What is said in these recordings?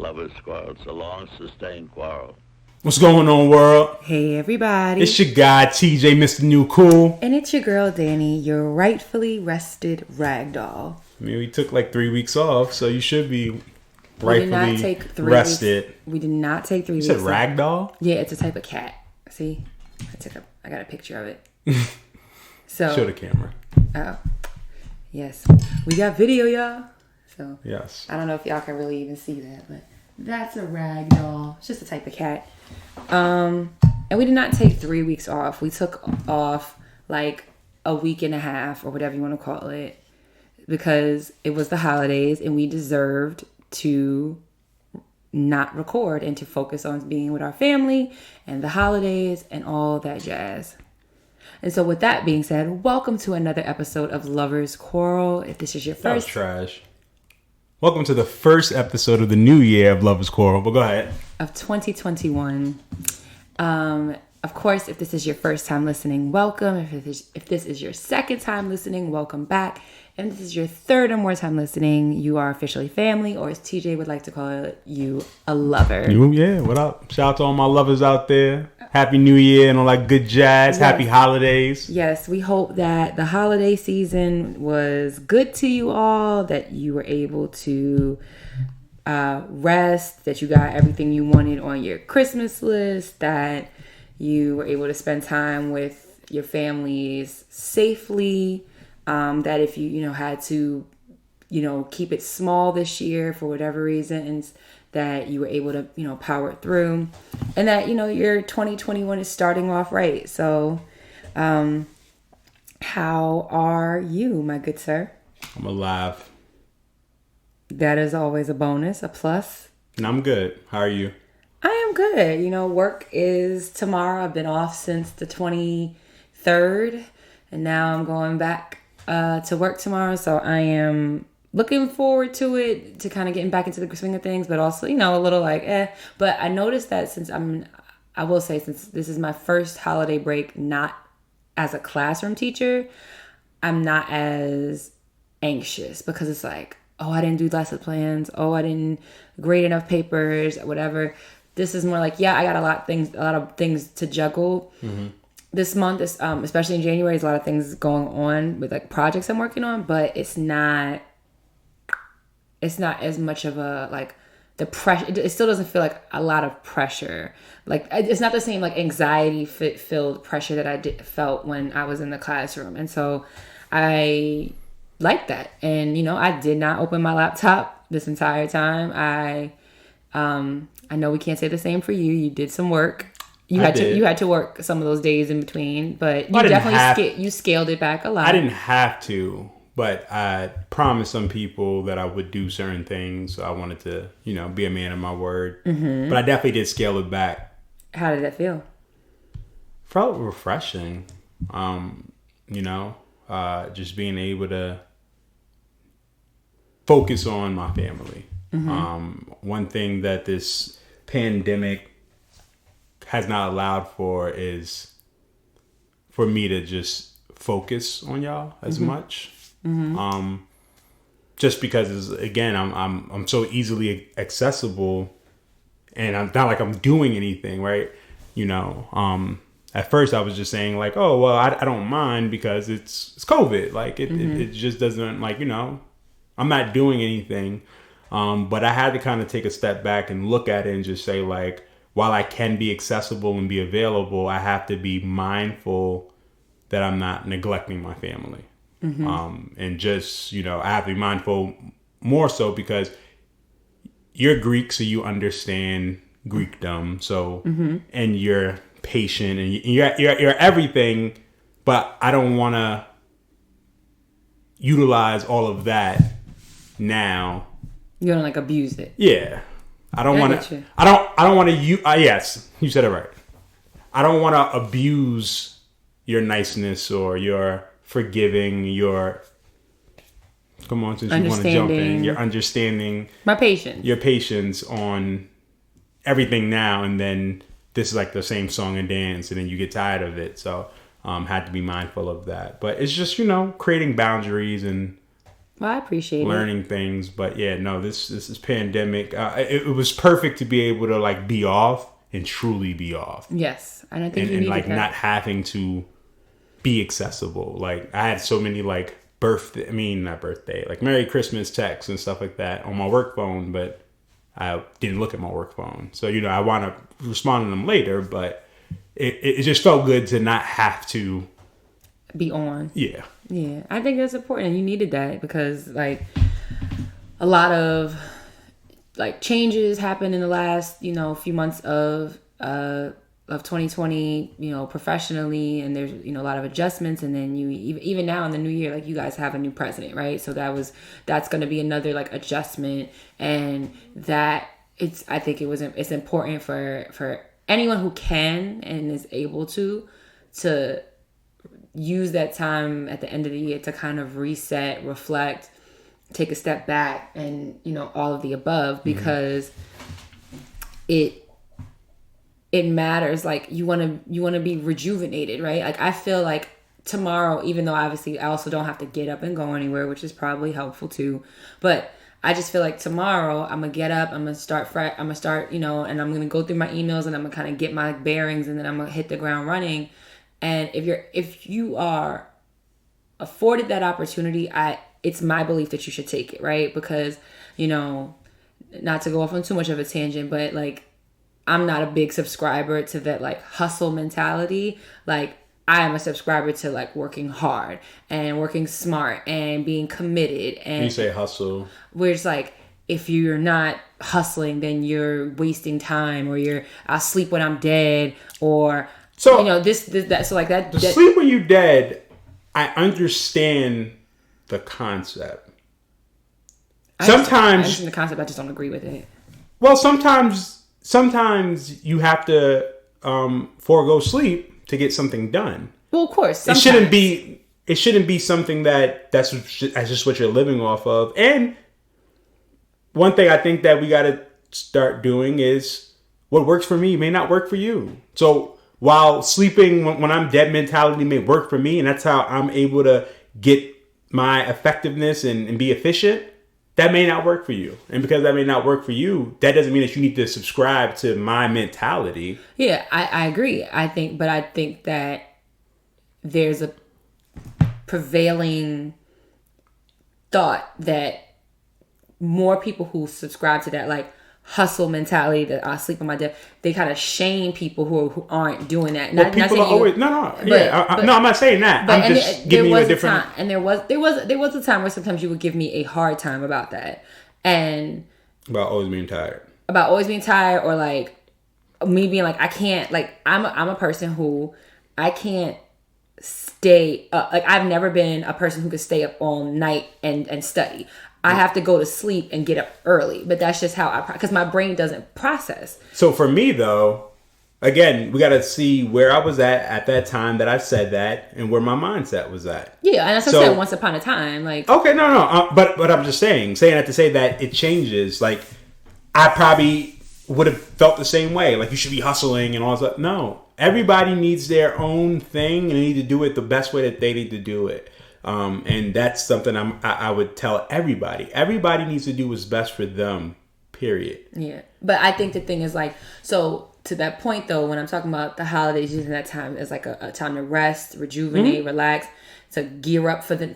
Lovers Quarrel. It's a long, sustained quarrel. What's going on, world? Hey, everybody. It's your guy, TJ, Mr. New Cool. And it's your girl, Dani, your rightfully rested ragdoll. I mean, we took like 3 weeks off, so you should be rightfully rested. We did not take 3 weeks. You said ragdoll? Yeah, it's a type of cat. See? I got a picture of it. So show the camera. Oh. Yes. We got video, y'all. So yes. I don't know if y'all can really even see that, but that's a ragdoll. It's just a type of cat. And we did not take 3 weeks off. We took off like a week and a half or whatever you want to call it because it was the holidays and we deserved to not record and to focus on being with our family and the holidays and all that jazz. And so with that being said, welcome to another episode of Lovers Quarrel. If this is your That was first... trash. Welcome to the first episode of the new year of Lovers Quarrel. But go ahead. Of 2021. Of course, if this is your first time listening, welcome. If this is your second time listening, welcome back. And if this is your third or more time listening, you are officially family, or as TJ would like to call it, you a lover. Yeah, what up? Shout out to all my lovers out there. Happy New Year and all that good jazz. Yes. Happy holidays. Yes, we hope that the holiday season was good to you all, that you were able to rest, that you got everything you wanted on your Christmas list, that you were able to spend time with your families safely, that if you had to, keep it small this year for whatever reasons, that you were able to, power it through, and that, your 2021 is starting off right. So, how are you, my good sir? I'm alive. That is always a bonus, a plus. And I'm good. How are you? I am good. Work is tomorrow. I've been off since the 23rd, and now I'm going back to work tomorrow. So I am looking forward to it, to kind of getting back into the swing of things, but also, a little like, But I noticed that since this is my first holiday break, not as a classroom teacher, I'm not as anxious because it's like, oh, I didn't do lesson plans. Oh, I didn't grade enough papers, whatever. This is more like, I got a lot of things to juggle. Mm-hmm. This month, especially in January, there's a lot of things going on with like projects I'm working on, but it's not as much of a like the pressure. It still doesn't feel like a lot of pressure. Like it's not the same like anxiety filled pressure that I felt when I was in the classroom, and so I like that. And I did not open my laptop this entire time. I know we can't say the same for you. You did some work. You had to work some of those days in between, but you definitely scaled it back a lot. I didn't have to, but I promised some people that I would do certain things. So I wanted to, be a man of my word. Mm-hmm. But I definitely did scale it back. How did that feel? Felt refreshing. Just being able to focus on my family. Mm-hmm. One thing that this pandemic has not allowed for is for me to just focus on y'all as mm-hmm. much. Mm-hmm. Just because I'm so easily accessible, and I'm not like I'm doing anything, right? At first I was just saying like, oh well, I don't mind because it's COVID. Like it just doesn't I'm not doing anything. But I had to kind of take a step back and look at it and just say like, while I can be accessible and be available, I have to be mindful that I'm not neglecting my family. Mm-hmm. And just, I have to be mindful more so because you're Greek, so you understand Greekdom. So, mm-hmm. and you're patient and you're everything, but I don't want to utilize all of that now. You don't abuse it. Yeah. I don't want to. I don't want to. Yes, you said it right. I don't want to abuse your niceness or your forgiving. Your come on, since you want to jump in, your understanding, my patience, your patience on everything now, and then this is like the same song and dance, and then you get tired of it. So, had to be mindful of that. But it's just creating boundaries and Well, I appreciate learning things. But yeah, no, this is pandemic. It was perfect to be able to like be off and truly be off. Yes, and I think you and needed like that. not having to be accessible. Like I had so many like like Merry Christmas texts and stuff like that on my work phone, but I didn't look at my work phone. So, I want to respond to them later, but it just felt good to not have to be on. Yeah. Yeah. I think that's important. You needed that because like a lot of like changes happened in the last, few months of 2020, professionally, and there's, a lot of adjustments. And then even now in the new year, like you guys have a new president, right? So that's going to be another like adjustment, and I think it's important for anyone who can and is able to use that time at the end of the year to kind of reset, reflect, take a step back, and, all of the above, because it matters. Like you want to be rejuvenated, right? Like I feel like tomorrow, even though obviously I also don't have to get up and go anywhere, which is probably helpful too, but I just feel like tomorrow I'm gonna get up, I'm gonna start, and I'm gonna go through my emails, and I'm gonna kind of get my bearings, and then I'm gonna hit the ground running. And if you are afforded that opportunity, it's my belief that you should take it, right? Because, not to go off on too much of a tangent, but like I'm not a big subscriber to that like hustle mentality. Like I am a subscriber to like working hard and working smart and being committed. And when you say hustle, where it's like, if you're not hustling, then you're wasting time, or I'll sleep when I'm dead, or so that. So like that. Sleep when you dead. I understand the concept. Sometimes I understand the concept. I just don't agree with it. Well, sometimes you have to forego sleep to get something done. Well, of course, sometimes. It shouldn't be something that's just what you're living off of. And one thing I think that we got to start doing is what works for me may not work for you. So while sleeping when I'm dead mentality may work for me, and that's how I'm able to get my effectiveness and be efficient, that may not work for you. And because that may not work for you, that doesn't mean that you need to subscribe to my mentality. Yeah, I agree. I think that there's a prevailing thought that more people who subscribe to that like hustle mentality, that I sleep on my death, they kind of shame people who aren't doing that. Well, people are always I'm not saying that. I'm just giving you a different. And there was a time where sometimes you would give me a hard time about that, and about always being tired, or like me being like I can't, like I'm a person who I can't stay up. Like I've never been a person who could stay up all night and study. I have to go to sleep and get up early, but that's just how because my brain doesn't process. So for me though, again, we got to see where I was at that time that I said that, and where my mindset was at. Yeah, and that's what I said once upon a time. Like okay, no, but I'm just saying that to say that it changes. Like I probably would have felt the same way. Like you should be hustling and all that. No, everybody needs their own thing, and they need to do it the best way that they need to do it. And that's something I would tell everybody. Everybody needs to do what's best for them, period. Yeah. But I think the thing is like, so to that point though, when I'm talking about the holidays, using that time as like a time to rest, rejuvenate, relax, to gear up for the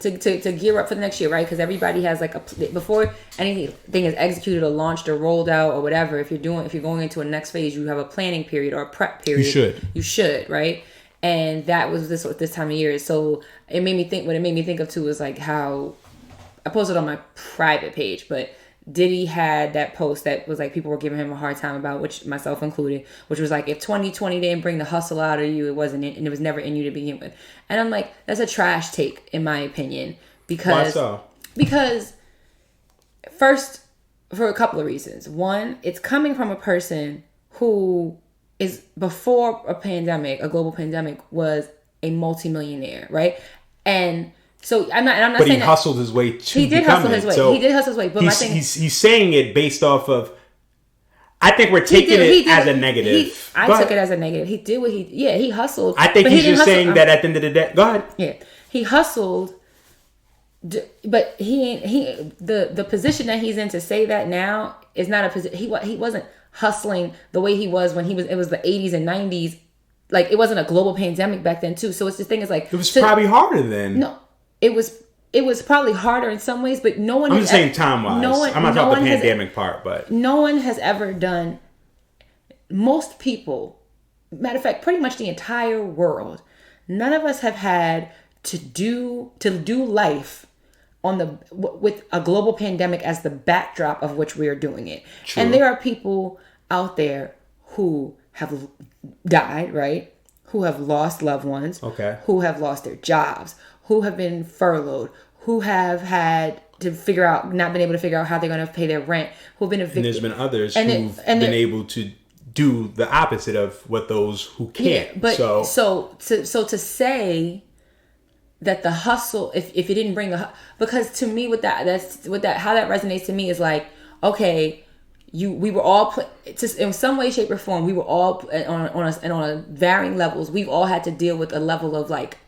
next year, right? Because everybody has like before anything is executed or launched or rolled out or whatever. If you're going into a next phase, you have a planning period or a prep period. You should, right? And that was this time of year. So it made me think. What it made me think of too was like how I posted on my private page, but Diddy had that post that was like people were giving him a hard time about, which myself included, which was like if 2020 didn't bring the hustle out of you, it wasn't, and it was never in you to begin with. And I'm like, that's a trash take in my opinion. Because why so? Because first, for a couple of reasons. One, it's coming from a person who is before a global pandemic, was a multimillionaire, right? And so I'm not but saying he hustled his way to he did hustle his way. So he did hustle his way. But my thing is, he's saying it based off of. I think we're taking it as a negative. I took it as a negative. He did what he hustled. I think he's just saying that at the end of the day. Go ahead. Yeah, he hustled But the position that he's in to say that now is not a position. He wasn't hustling the way he was when it was the 80s and 90s. Like, it wasn't a global pandemic back then too. So it's the thing is like, it was probably harder then. No, it was probably harder in some ways, but no one. I'm just saying time wise. I'm not talking the pandemic part, but no one has ever done. Most people, matter of fact, pretty much the entire world, none of us have had to do life with a global pandemic as the backdrop of which we are doing it. True. And there are people out there who have died, right? Who have lost loved ones, okay, who have lost their jobs, who have been furloughed, who have had to not been able to figure out how they're going to pay their rent, who've been evicted. And there's been others who've been able to do the opposite of what those who can't. Yeah, but so to say that the hustle, if it didn't bring because to me how that resonates to me is like, okay, we were all in some way, shape, or form. We were all on varying levels. We've all had to deal with a level of like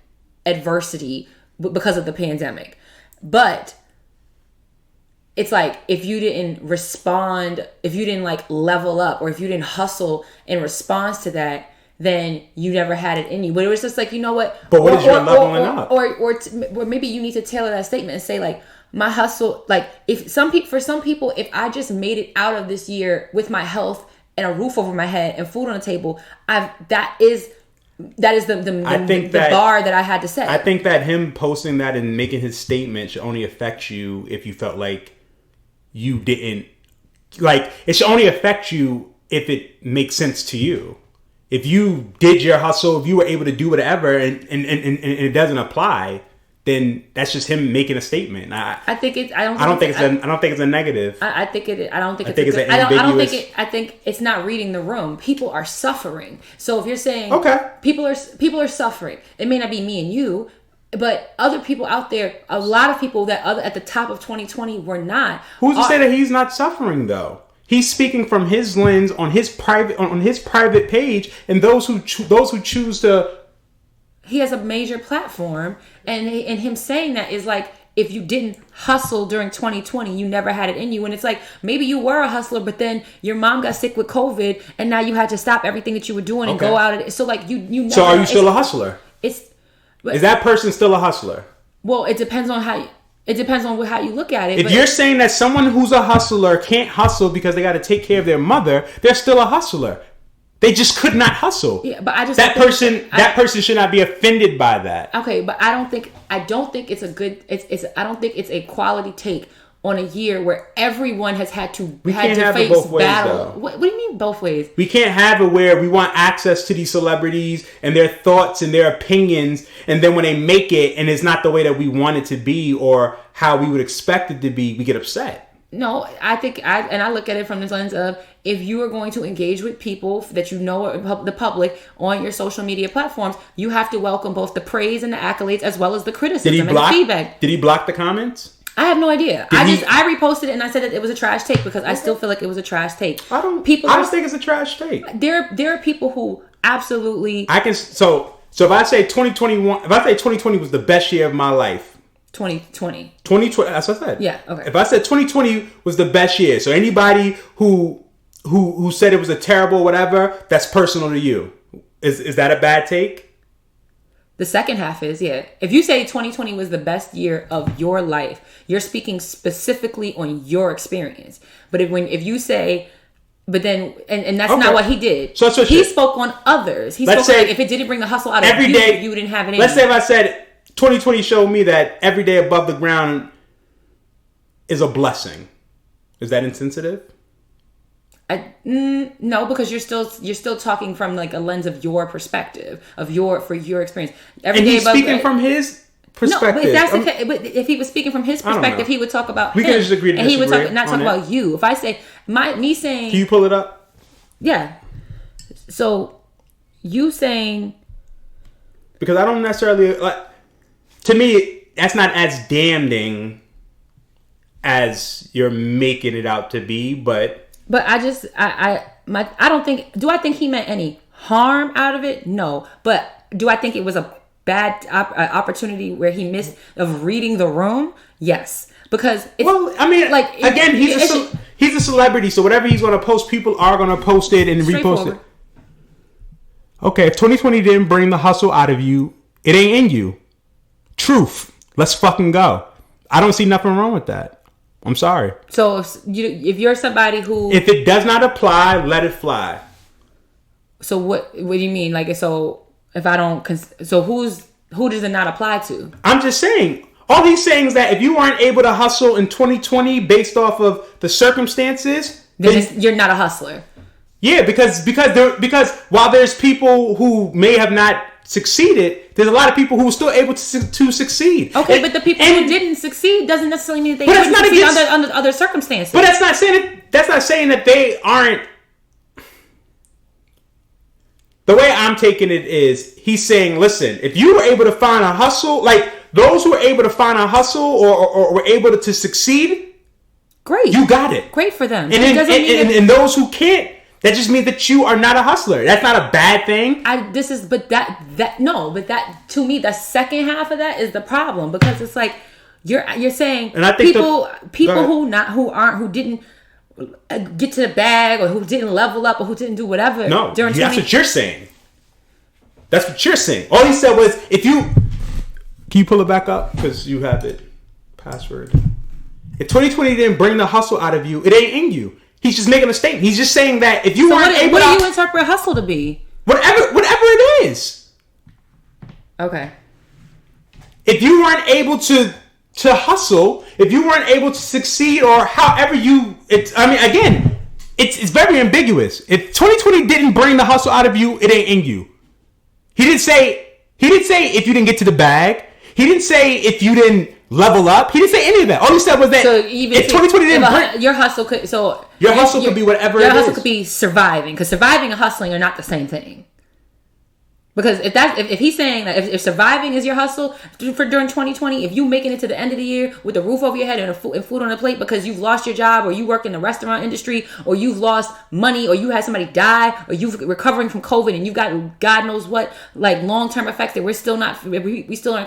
adversity because of the pandemic. But it's like, if you didn't respond, if you didn't like level up, or if you didn't hustle in response to that, then you never had it in you. But it was just like, you know what? But what is your leveling up? Or maybe you need to tailor that statement and say like, my hustle, like for some people, if I just made it out of this year with my health and a roof over my head and food on the table, that is the bar that I had to set. I think that him posting that and making his statement should only affect you if you felt like you didn't, like, it should only affect you if it makes sense to you. If you did your hustle, if you were able to do whatever and it doesn't apply, then that's just him making a statement. I think it's a negative. I think it's not reading the room. People are suffering. So if you're saying people are suffering, it may not be me and you, but other people out there, a lot of people that at the top of 2020 were not. Who's to say that he's not suffering though? He's speaking from his lens on his private page, and those who choose to. He has a major platform, and him saying that is like, if you didn't hustle during 2020, you never had it in you. And it's like, maybe you were a hustler, but then your mom got sick with COVID, and now you had to stop everything that you were doing and go out. So like you. Never, so are you still a hustler? Is that person still a hustler? Well, it depends on how you look at it. If you're saying that someone who's a hustler can't hustle because they got to take care of their mother, they're still a hustler. They just could not hustle. Yeah, but that person should not be offended by that. Okay, but I don't think it's a good. I don't think it's a quality take on a year where everyone has had to face battle. What do you mean both ways? We can't have it where we want access to these celebrities and their thoughts and their opinions, and then when they make it and it's not the way that we want it to be or how we would expect it to be, we get upset. No, I think I look at it from the lens of, if you are going to engage with people that you know are the public on your social media platforms, you have to welcome both the praise and the accolades as well as the criticism and the feedback. Did he block the comments? I have no idea. I reposted it and I said that it was a trash take because I still feel like it was a trash take. I don't think it's a trash take. There are people who absolutely. So if I say 2020 was the best year of my life. 2020. That's what I said. Yeah. Okay. If I said 2020 was the best year, so anybody who said it was a terrible whatever, that's personal to you. Is that a bad take? The second half is, yeah. If you say 2020 was the best year of your life, you're speaking specifically on your experience. But if you say, but then, and that's not what he did. So he spoke on others. He spoke like, if it didn't bring the hustle out of you, you didn't have it in. Let's say if I said 2020 showed me that every day above the ground is a blessing. Is that insensitive? No, because you're still talking from like a lens of your perspective for your experience. He's speaking from his perspective. No, but if he was speaking from his perspective, he would talk about him. We can just agree to disagree. And he would not talk about you. If I say me saying, can you pull it up? Yeah. So you saying, because I don't necessarily like. To me, that's not as damning as you're making it out to be, but I don't think. Do I think he meant any harm out of it? No, but do I think it was bad opportunity where he missed of reading the room, yes. Because he's a celebrity, so whatever he's going to post, people are going to post it and repost it. Okay, if 2020 didn't bring the hustle out of you, it ain't in you. Truth. Let's fucking go. I don't see nothing wrong with that. I'm sorry. So if you're somebody who... If it does not apply, let it fly. So what do you mean? Like, so if I don't... So who does it not apply to? I'm just saying. All he's saying is that if you weren't able to hustle in 2020 based off of the circumstances... Then you're not a hustler. Yeah, because while there's people who may have not succeeded, there's a lot of people who were still able to succeed. Okay, but the people who didn't succeed doesn't necessarily mean that they didn't succeed under other circumstances. But that's not saying that they aren't. The way I'm taking it is, he's saying, listen, if you were able to find a hustle, like those who were able to find a hustle or were able to succeed, great, you got it. Great for them. And those who can't, that just means that you are not a hustler. That's not a bad thing. But to me, the second half of that is the problem, because it's like you're saying, and I think people who didn't get to the bag, or who didn't level up, or who didn't do whatever. No, that's what you're saying. That's what you're saying. All he said was, can you pull it back up, because you have it password. If 2020 didn't bring the hustle out of you, it ain't in you. He's just making a statement. He's just saying that if you weren't able to... What do you interpret hustle to be? Whatever it is. Okay. If you weren't able to hustle, if you weren't able to succeed, or however it's very ambiguous. If 2020 didn't bring the hustle out of you, it ain't in you. He didn't say if you didn't get to the bag. He didn't say if you didn't level up. He didn't say any of that. All he said was that if 2020 didn't bring... Your hustle could... Your hustle could be whatever it is. Your hustle could be surviving. Because surviving and hustling are not the same thing. Because if he's saying that if surviving is your hustle during 2020, if you making it to the end of the year with a roof over your head and food on a plate because you've lost your job, or you work in the restaurant industry, or you've lost money, or you had somebody die, or you're recovering from COVID and you've got God knows what, like, long-term effects that we still aren't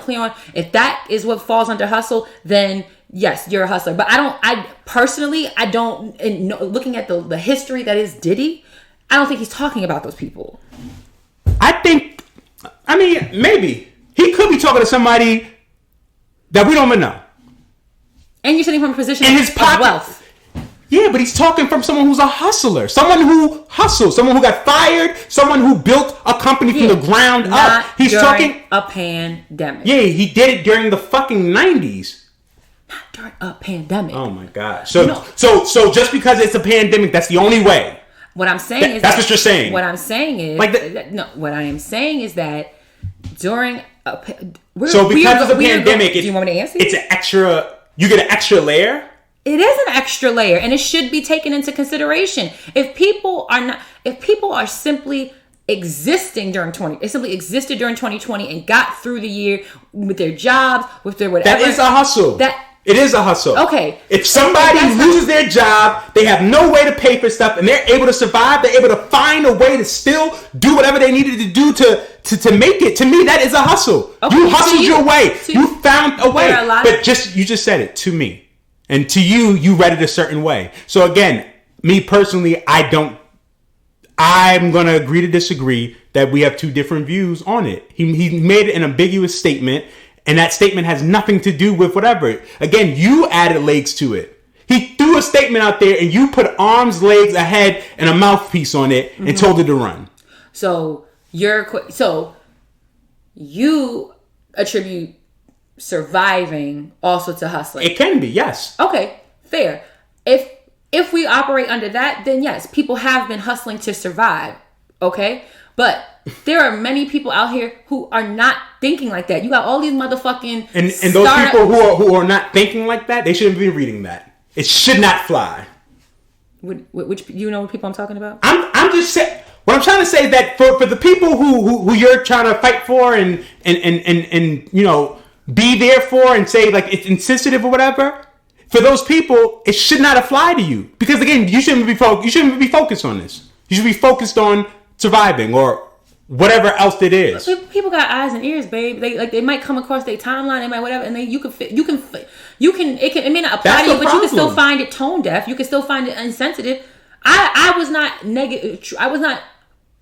clear on. If that is what falls under hustle, then yes, you're a hustler. But looking at the history that is Diddy, I don't think he's talking about those people. Maybe. He could be talking to somebody that we don't even know. And you're sitting from a position of wealth. Yeah, but he's talking from someone who's a hustler. Someone who hustles. Someone who got fired. Someone who built a company from the ground up. He's talking... a pandemic. Yeah, he did it during the fucking 90s. Not during a pandemic. Oh my God. So just because it's a pandemic, that's the only way. What I'm saying is... That's what you're saying. What I'm saying is... what I am saying is that during... because it's a pandemic... do you want me to answer? It's an extra... You get an extra layer? It is an extra layer, and it should be taken into consideration. If people are simply existing during simply existed during 2020 and got through the year with their jobs, with their whatever... That is a hustle. It is a hustle. Okay. If somebody loses their job, they have no way to pay for stuff, and they're able to survive, they're able to find a way to still do whatever they needed to do to make it. To me, that is a hustle. Okay, you hustled your way. You found a way. But you just said it to me. And to you, you read it a certain way. So again, me personally, I'm going to agree to disagree that we have two different views on it. He made an ambiguous statement, and that statement has nothing to do with whatever. Again, you added legs to it. He threw a statement out there, and you put arms, legs, a head, and a mouthpiece on it, and told it to run. So you attribute surviving also to hustling. It can be, yes. Okay, fair. If we operate under that, then yes, people have been hustling to survive. Okay? But there are many people out here who are not thinking like that. You got all these motherfucking and those people who are not thinking like that, they shouldn't be reading that. It should not fly. Which you know what people I'm talking about? I'm just saying. What I'm trying to say is that for the people who you're trying to fight for and you know, be there for and say like it's insensitive or whatever, for those people it should not apply to you, because again you shouldn't be focused on this. You should be focused on surviving or whatever else it is. People got eyes and ears, babe. They might come across their timeline, they might whatever, and it may not apply to you, but you can still find it tone deaf. You can still find it insensitive. I was not negative. I was not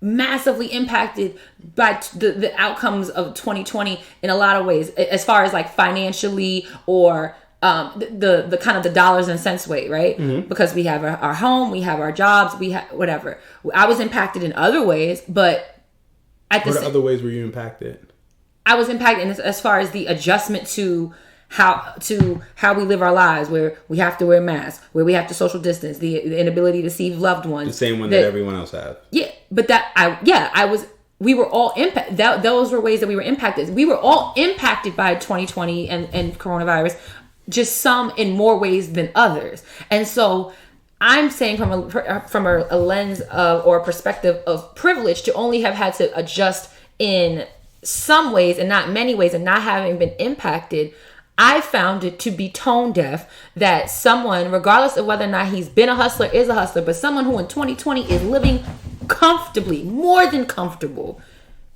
massively impacted by the outcomes of 2020 in a lot of ways, as far as like financially or the kind of the dollars and cents way, right? Mm-hmm. Because we have our home, we have our jobs, we have whatever. I was impacted in other ways, but what other ways were you impacted? I was impacted as far as the adjustment to how we live our lives, where we have to wear masks, where we have to social distance, the inability to see loved ones. The same one that everyone else has. Yeah, but we were all impacted. Those were ways that we were impacted. We were all impacted by 2020 and coronavirus, just some in more ways than others. And so I'm saying from a lens of, or a perspective of privilege, to only have had to adjust in some ways and not many ways, and not having been impacted, I found it to be tone deaf that someone, regardless of whether or not he's been a hustler, is a hustler, but someone who in 2020 is living comfortably, more than comfortable,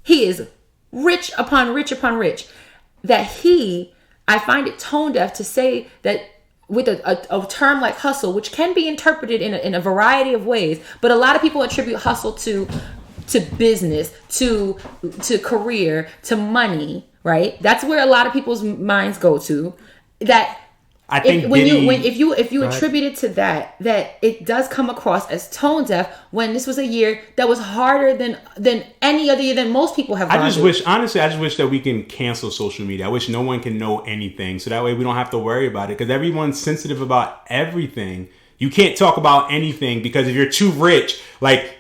he is rich upon rich upon rich, I find it tone deaf to say that with a term like hustle, which can be interpreted in a variety of ways, but a lot of people attribute hustle to business, to career, to money, right? That's where a lot of people's minds go to. That I think if you attribute it to that it does come across as tone deaf, when this was a year that was harder than any other year, than most people have gone through. I just wish that we can cancel social media. I wish no one can know anything, so that way we don't have to worry about it, because everyone's sensitive about everything. You can't talk about anything, because if you're too rich, like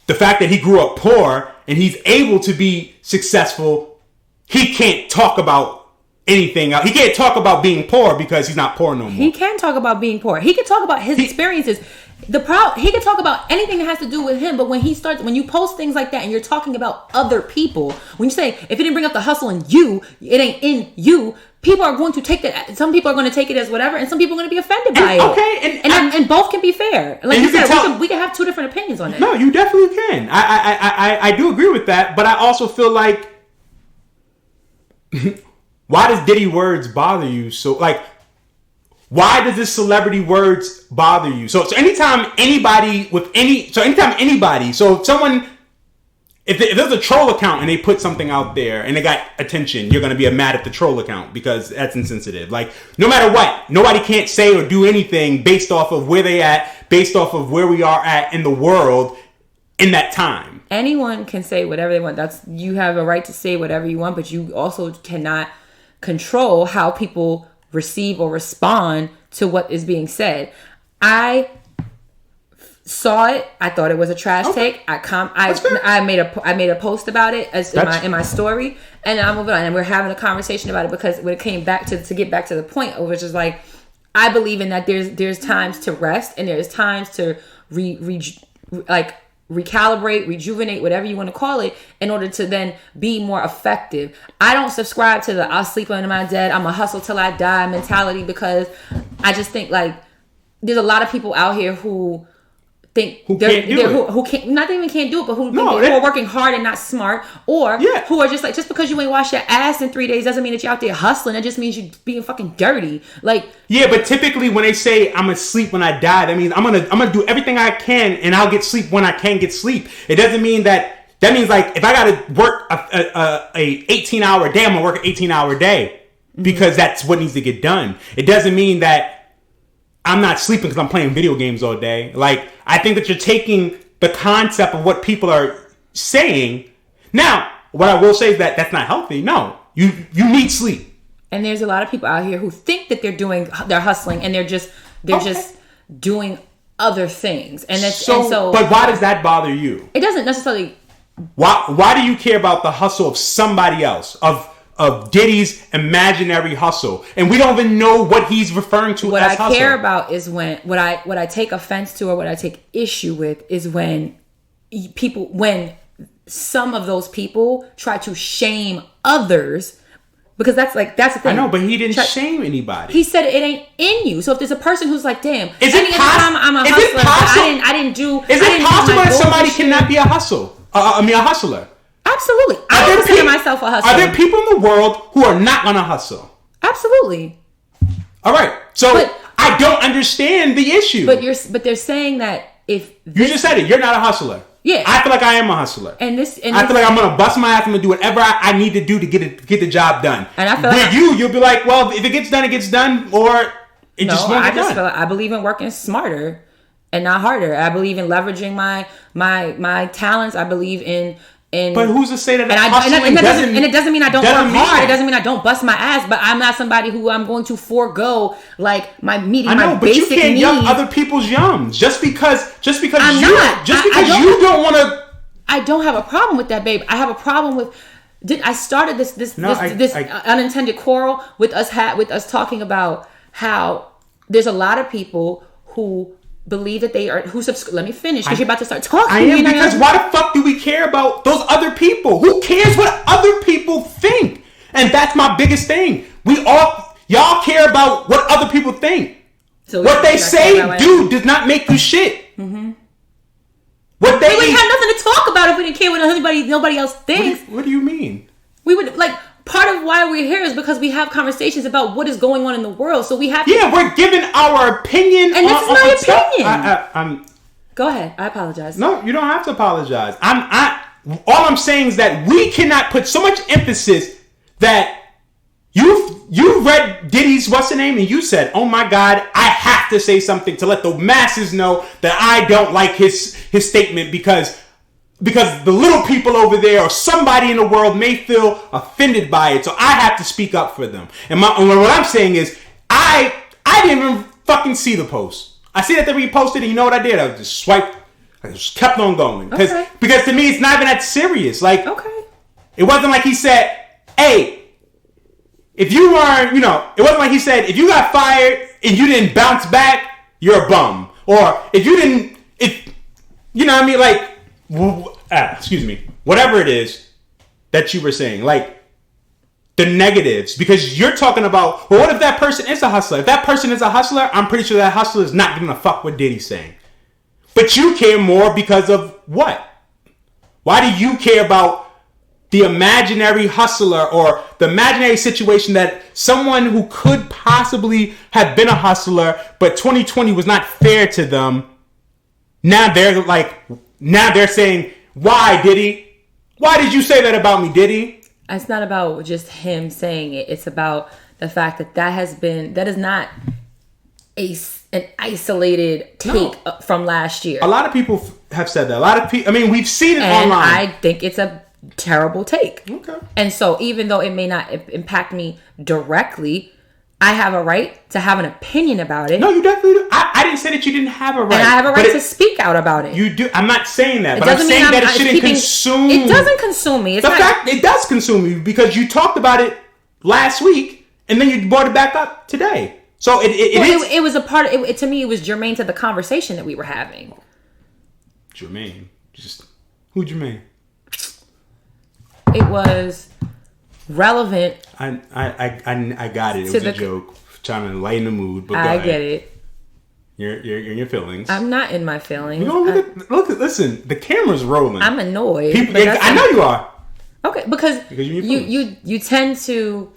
the fact that he grew up poor and he's able to be successful, he can't talk about anything else. He can't talk about being poor because he's not poor no more. He can talk about being poor. He can talk about his experiences. He can talk about anything that has to do with him. But when you post things like that and you're talking about other people, when you say, if it didn't bring up the hustle in you, it ain't in you, people are going to take that. Some people are going to take it as whatever, and some people are going to be offended by it. Okay, and both can be fair. Like you said, we can have two different opinions on it. No, you definitely can. I do agree with that, but I also feel like, why does Diddy words bother you? So, like, why does this celebrity words bother you? So anytime anybody, if there's a troll account and they put something out there and they got attention, you're going to be mad at the troll account because that's insensitive. Like, no matter what, nobody can't say or do anything based off of where they at, based off of where we are at in the world in that time. Anyone can say whatever they want. You have a right to say whatever you want, but you also cannot control how people receive or respond to what is being said. I saw it. I thought it was a trash take. I made a post about it in my story, and I'm moving on. And we're having a conversation about it because when it came back to get back to the point, which is like, I believe in that there's times to rest and there's times to recalibrate, rejuvenate, whatever you want to call it, in order to then be more effective. I don't subscribe to the I'll sleep under my dead, I'm a hustle till I die mentality, because I just think like there's a lot of people out here who think who not even can't do it, but who are working hard and not smart, or who are just like, just because you ain't wash your ass in 3 days doesn't mean that you're out there hustling. It just means you're being fucking dirty. Like, yeah, but typically when they say I'm gonna sleep when I die, that means I'm gonna do everything I can and I'll get sleep when I can get sleep. It doesn't mean that means like if I gotta work a 18-hour day, I'm gonna work an 18-hour day because that's what needs to get done. It doesn't mean that I'm not sleeping because I'm playing video games all day. Like, I think that you're taking the concept of what people are saying. Now, what I will say is that that's not healthy. No, you need sleep. And there's a lot of people out here who think that they're hustling, and they're just doing other things. And that's so. But why does that bother you? It doesn't necessarily. Why do you care about the hustle of somebody else, of Diddy's imaginary hustle, and we don't even know what he's referring to as hustle? What I care about is when what I take offense to, or what I take issue with, is when some of those people try to shame others, because that's the thing. I know, but he didn't shame anybody. He said it ain't in you. So if there's a person who's like, damn, is it possible? I'm a hustler. I didn't do. Is it possible that somebody cannot be a hustler? Absolutely. I consider myself a hustler. Are there people in the world who are not going to hustle? Absolutely. All right. So I don't understand the issue. But they're saying that if you just said it, you're not a hustler. Yeah. I feel like I am a hustler. I feel like I'm going to bust my ass. I'm going to do whatever I need to do to get the job done. And I feel like you'll be like, well, if it gets done, it gets done, or it just won't get done. Feel like I believe in working smarter and not harder. I believe in leveraging my talents. I believe in. But who's to say that? It doesn't mean I don't work hard. It doesn't mean I don't bust my ass. But I'm not somebody who I'm going to forego like my meeting my basic needs. But you can't yum other people's yums just because you don't want to. I don't have a problem with that, babe. I have a problem with. I started this unintended quarrel with us talking about how there's a lot of people who believe that they are let me finish because you're about to start talking. Because why the fuck do we care about those other people? Who cares what other people think? And that's my biggest thing. Y'all care about what other people think. So what they say, does not make you shit. Mm-hmm. We would have nothing to talk about if we didn't care what nobody else thinks. What do you mean? We would part of why we're here is because we have conversations about what is going on in the world. So we have to... Yeah, we're giving our opinion. And this is my opinion. Go ahead. I apologize. No, you don't have to apologize. All I'm saying is that we cannot put so much emphasis that you read Diddy's what's the name and you said, oh my God, I have to say something to let the masses know that I don't like his statement because the little people over there or somebody in the world may feel offended by it. So I have to speak up for them. And what I'm saying is I didn't even fucking see the post. I see that they reposted and you know what I did? I just swiped. I just kept on going. Because to me, it's not even that serious. Like, it wasn't like he said, hey, if you weren't, it wasn't like he said, if you got fired and you didn't bounce back, you're a bum. Or if you didn't, you know what I mean? Like, excuse me, whatever it is that you were saying, like the negatives, because you're talking about, well, what if that person is a hustler? If that person is a hustler, I'm pretty sure that hustler is not giving a fuck what Diddy's saying. But you care more because of what? Why do you care about the imaginary hustler or the imaginary situation that someone who could possibly have been a hustler, but 2020 was not fair to them? Now they're saying, why, Diddy? Why did you say that about me, Diddy? It's not about just him saying it. It's about the fact that is not an isolated take from last year. A lot of people have said that. A lot of people, we've seen it online. I think it's a terrible take. Okay. And so even though it may not impact me directly, I have a right to have an opinion about it. No, you definitely do. I didn't say that you didn't have a right. And I have a right to speak out about it. You do. I'm not saying that, but I'm saying that it shouldn't consume. It doesn't consume me. It does consume me because you talked about it last week and then you brought it back up today. So it was a part of it. To me, it was germane to the conversation that we were having. Germane? Who germane? It was relevant. I got it. It was a joke, trying to lighten the mood. But I get it. You're in your feelings. I'm not in my feelings. Listen. The camera's rolling. I'm annoyed. I know you are. Okay, because you tend to.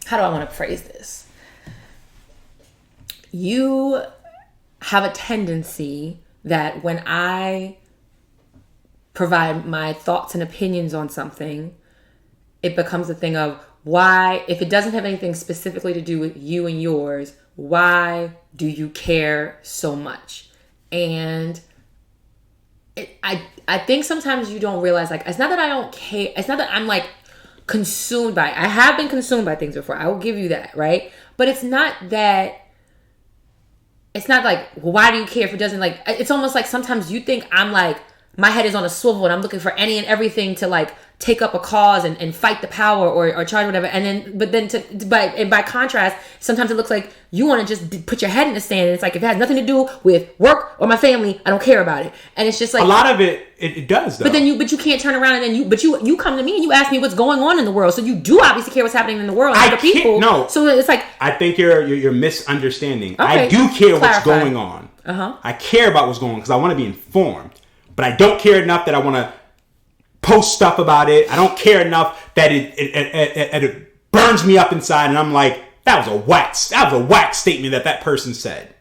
How do I want to phrase this? You have a tendency that when I provide my thoughts and opinions on something, it becomes a thing of why, if it doesn't have anything specifically to do with you and yours, why do you care so much? And I think sometimes you don't realize, like, it's not that I don't care. It's not that I'm like consumed by it. I have been consumed by things before. I will give you that, right? But it's not that. It's not like, well, why do you care if it doesn't, like, it's almost like sometimes you think I'm like, my head is on a swivel and I'm looking for any and everything to like take up a cause and fight the power or charge whatever. And then, by contrast, sometimes it looks like you want to just put your head in the sand. And it's like, if it has nothing to do with work or my family, I don't care about it. And it's just like, a lot of it does though. But you can't turn around and you come to me and you ask me what's going on in the world. So you do obviously care what's happening in the world. Other people. No. So it's like, I think you're misunderstanding. Okay. I do care what's going on. Uh-huh. I care about what's going on because I want to be informed. But I don't care enough that I want to post stuff about it. I don't care enough that it burns me up inside, and I'm like, that was a whack statement that person said.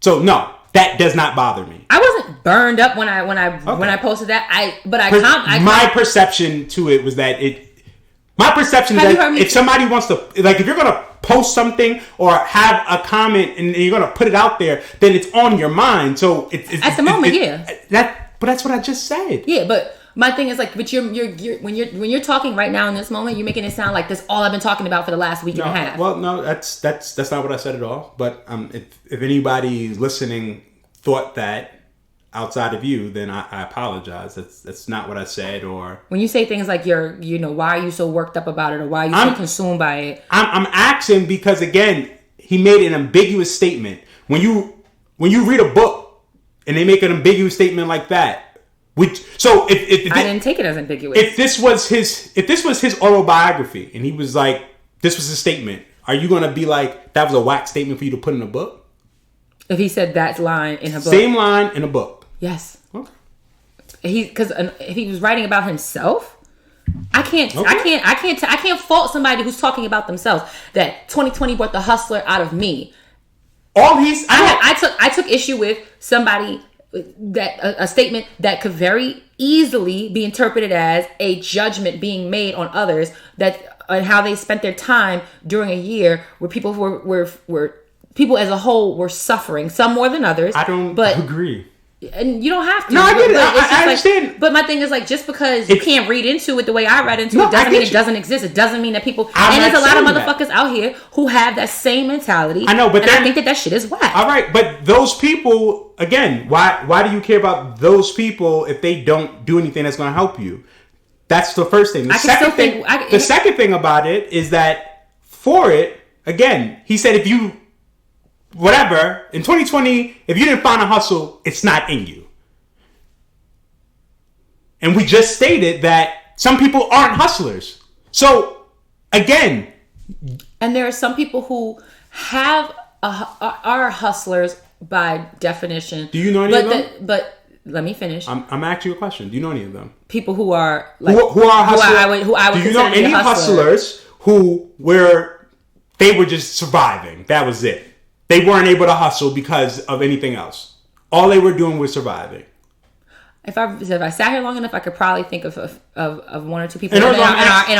So no, that does not bother me. I wasn't burned up when I posted that. My perception to it was that my perception is that if somebody wants to, like, if you're gonna post something or have a comment and you're gonna put it out there, then it's on your mind. So it's at the moment, but that's what I just said. Yeah, but my thing is, like, but you're when you're talking right now in this moment, you're making it sound like that's all I've been talking about for the last week and a half. Well, no, that's not what I said at all. But if anybody listening thought that outside of you, then I apologize. That's not what I said. Or when you say things like why are you so worked up about it, or why are you so consumed by it? I'm asking because, again, he made an ambiguous statement. When you read a book and they make an ambiguous statement like that. So if I didn't take it as ambiguous. If this was his autobiography and he was like, this was his statement, are you gonna be like, that was a whack statement for you to put in a book? If he said that line in a book, same line in a book, yes. Okay. Because if he was writing about himself, I can't fault somebody who's talking about themselves. That 2020 brought the hustler out of me. I took issue with somebody. That a statement that could very easily be interpreted as a judgment being made on others and how they spent their time during a year where people were people as a whole were suffering, some more than others. I don't agree. And you don't have to. No, I get it. I understand. But my thing is, like, just because you can't read into it the way I read into it doesn't mean it doesn't exist. It doesn't mean that people... And there's a lot of motherfuckers out here who have that same mentality. I know, but I think that shit is whack. All right, but those people, again, why do you care about those people if they don't do anything that's going to help you? That's the first thing. The second thing about it is that for it, again, he said whatever, in 2020, if you didn't find a hustle, it's not in you. And we just stated that some people aren't hustlers. So, again... And there are some people who are hustlers by definition. Do you know any of them? But let me finish. I'm asking you a question. Do you know any of them? People who are... like who are hustlers? Who I would do you know any hustlers who they were just surviving? That was it. They weren't able to hustle because of anything else. All they were doing was surviving. If I sat here long enough, I could probably think of one or two people in our I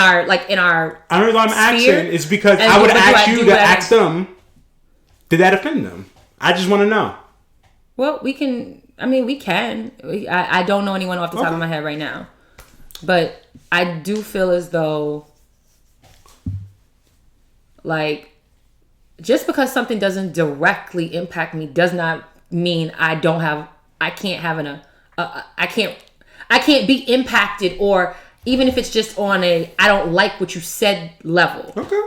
know what I'm asking is because I would ask you to ask them, did that offend them? I just want to know. Well, we can. I don't know anyone off the top of my head right now, but I do feel as though, like, just because something doesn't directly impact me does not mean I can't be impacted, or even if it's just on a I don't like what you said level. Okay,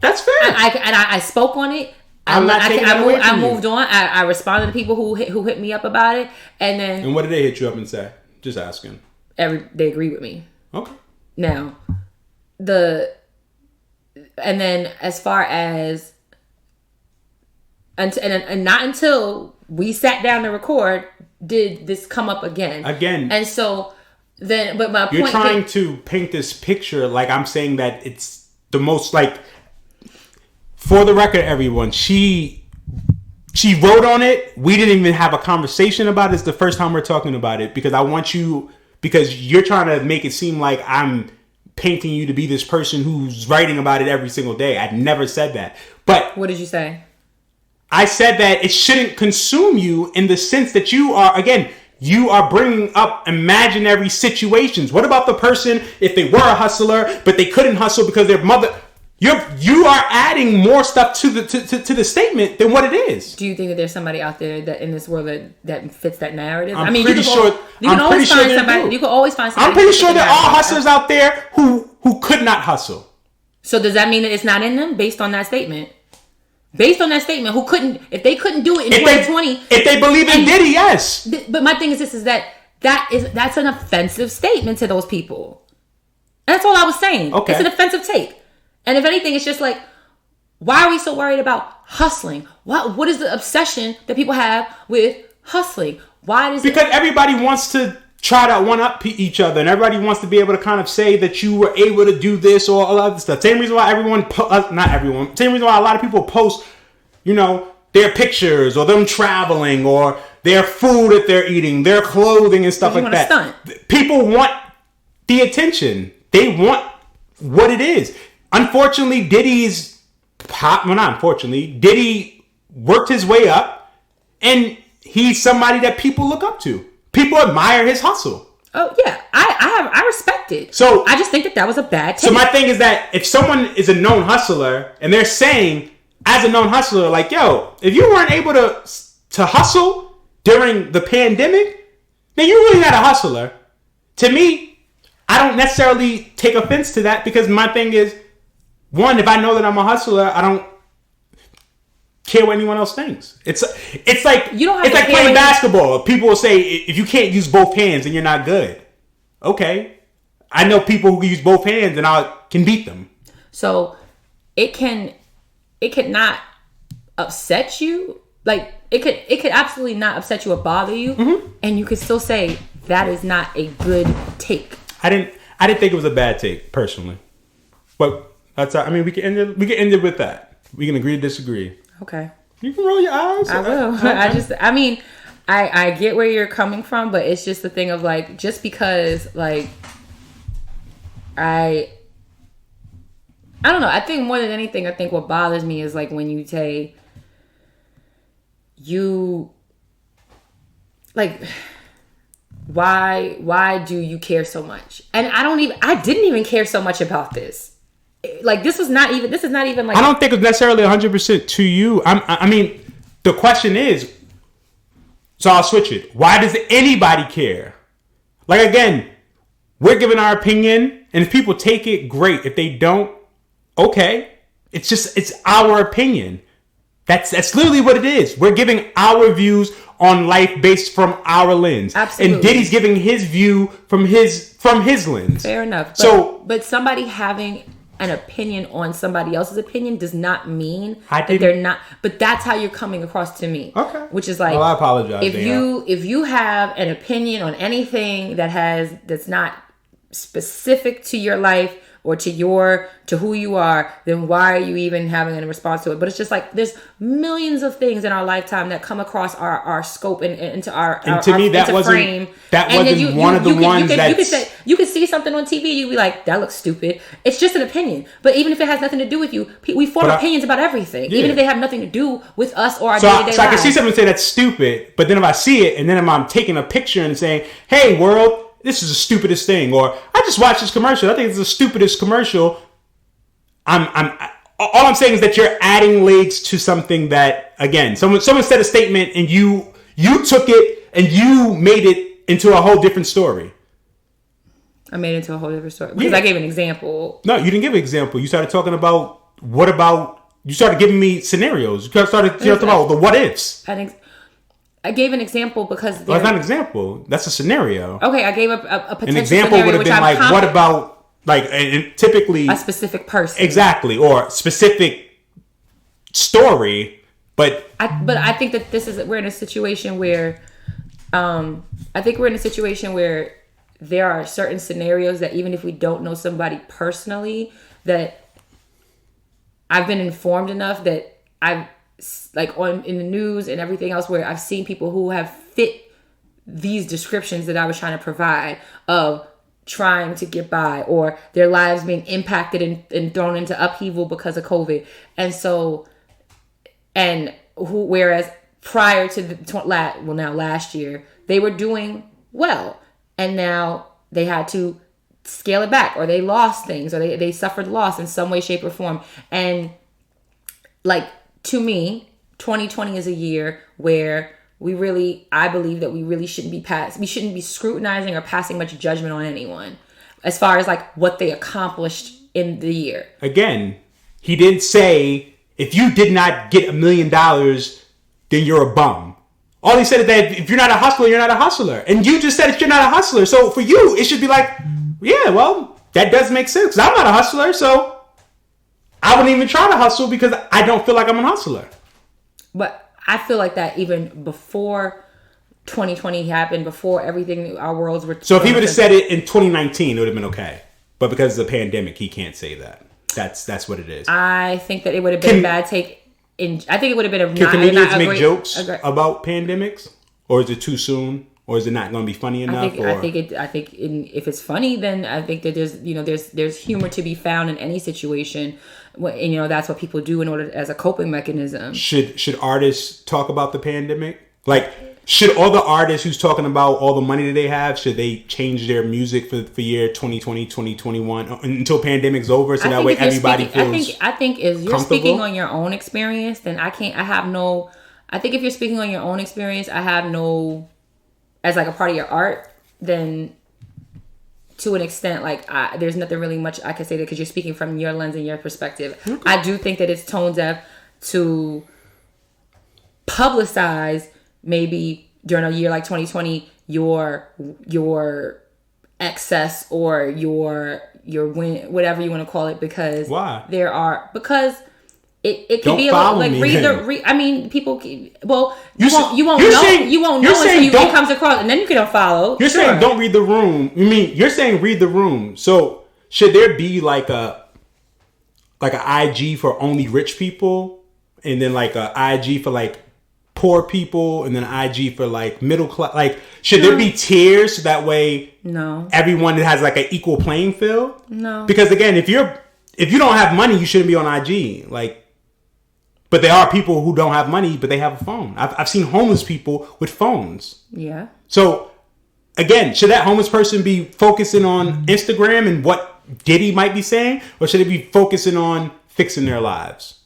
that's fair. I spoke on it. I moved on. I responded to people who hit me up about it, and then. And what did they hit you up and say? Just asking. They agree with me. Okay. Now, and then as far as. And not until we sat down to record did this come up again. And so then, but my point... You're trying to paint this picture like I'm saying that it's the most, like... For the record, everyone, she wrote on it. We didn't even have a conversation about it. It's the first time we're talking about it because because you're trying to make it seem like I'm painting you to be this person who's writing about it every single day. I never said that. But... What did you say? I said that it shouldn't consume you in the sense that you are bringing up imaginary situations. What about the person if they were a hustler, but they couldn't hustle because their mother... You are adding more stuff to the statement than what it is. Do you think that there's somebody out there that in this world that fits that narrative? I'm pretty sure there are all hustlers out there who could not hustle. So does that mean that it's not in them based on that statement? Based on that statement, if they couldn't do it in 2020, if they believe in Diddy, yes. But my thing is that's an offensive statement to those people. That's all I was saying. Okay. It's an offensive take. And if anything, it's just like, why are we so worried about hustling? What is the obsession that people have with hustling? Because everybody wants to try to one-up each other, and everybody wants to be able to kind of say that you were able to do this or all other stuff. Same reason why same reason why a lot of people post, their pictures or them traveling or their food that they're eating, their clothing and stuff like that. Stunt. People want the attention. They want what it is. Unfortunately, Diddy worked his way up, and he's somebody that people look up to. People admire his hustle. Oh yeah, I respect it. So I just think that was a bad take. So my thing is that if someone is a known hustler and they're saying as a known hustler, like, yo, if you weren't able to hustle during the pandemic, then you're really not a hustler. To me, I don't necessarily take offense to that, because my thing is, one, if I know that I'm a hustler, I don't care what anyone else thinks. It's like playing basketball. People will say, if you can't use both hands, then you're not good. Okay, I know people who use both hands, and I can beat them. So it could not upset you. Like it could absolutely not upset you or bother you, and you could still say that is not a good take. I didn't think it was a bad take personally, but that's. I mean, we can end it with that. We can agree to disagree. Okay. You can roll your eyes. I will. I get where you're coming from, but it's just the thing of like, just because like I don't know. I think more than anything, I think what bothers me is like when you say why do you care so much? And I didn't even care so much about this. Like this is not even like, I don't think it's necessarily 100% to you. I mean, the question is, so I'll switch it. Why does anybody care? Like, again, we're giving our opinion, and if people take it, great. If they don't, okay. It's our opinion. That's literally what it is. We're giving our views on life based from our lens. Absolutely. And Diddy's giving his view from his lens. Fair enough. But somebody having an opinion on somebody else's opinion does not mean that they're not. But that's how you're coming across to me. Okay. Which is like, well, I apologize. If you have an opinion on anything that's not specific to your life or to who you are, then why are you even having a response to it? But it's just like, there's millions of things in our lifetime that come across our scope and into our frame. That wasn't one of the ones that you could see something on TV, you'd be like, that looks stupid. It's just an opinion. But even if it has nothing to do with you, we form opinions about everything, even if they have nothing to do with us or our day-to-day lives. So I can see someone and say that's stupid, but then if I see it and then I'm taking a picture and saying, hey world, this is the stupidest thing, or I just watched this commercial, I think it's the stupidest commercial. All I'm saying is that you're adding legs to something that, again, someone said a statement and you took it and you made it into a whole different story. I made it into a whole different story because I gave an example. No, you didn't give an example. You started talking about you started giving me scenarios. You started talking about the what ifs. I gave an example because that's not an example. That's a scenario. Okay, I gave a potential an example would have been like, what about like typically a specific person, exactly, or specific story. But I think that we're in a situation where, there are certain scenarios that even if we don't know somebody personally, that I've been informed enough that I've like in the news and everything else where I've seen people who have fit these descriptions that I was trying to provide of trying to get by or their lives being impacted and thrown into upheaval because of COVID. And so, whereas prior to last year, they were doing well. And now they had to scale it back, or they lost things, or they suffered loss in some way, shape, or form. And like, to me, 2020 is a year where I believe that we really shouldn't be scrutinizing or passing much judgment on anyone as far as like what they accomplished in the year. Again, he didn't say, if you did not get $1 million, then you're a bum. All he said is that if you're not a hustler, you're not a hustler. And you just said that you're not a hustler. So for you, it should be like, yeah, well, that does make sense. 'Cause I'm not a hustler, so I wouldn't even try to hustle because I don't feel like I'm a hustler. But I feel like that even before 2020 happened, before everything, our worlds were. So if he would have said it in 2019, it would have been okay. But because of the pandemic, he can't say that. That's what it is. I think that it would have been a bad take. I think it would have been a. Can comedians make jokes about pandemics, or is it too soon, or is it not going to be funny enough? I think if it's funny, then I think that there's humor to be found in any situation, and that's what people do in order as a coping mechanism. Should artists talk about the pandemic? Like, should all the artists who's talking about all the money that they have, should they change their music for year 2020, 2021 until pandemic's over, so that way everybody feels I think if you're speaking on your own experience, then I think if you're speaking on your own experience, as like a part of your art, then to an extent, like there's nothing really much I can say that, because you're speaking from your lens and your perspective. Okay. I do think that it's tone deaf to publicize maybe during a year like 2020 your excess or your win, whatever you want to call it, because why because it could be a little like people. Well, you won't know until it comes across, and then you can unfollow. You're saying don't read the room. You're saying read the room. So should there be like a IG for only rich people, and then like a IG for like poor people, and then IG for like middle class? Like, should there be tiers so that way everyone has like an equal playing field? No, because again, if you don't have money, you shouldn't be on IG. Like. But there are people who don't have money, but they have a phone. I've seen homeless people with phones. Yeah. So, again, should that homeless person be focusing on Instagram and what Diddy might be saying? Or should it be focusing on fixing their lives?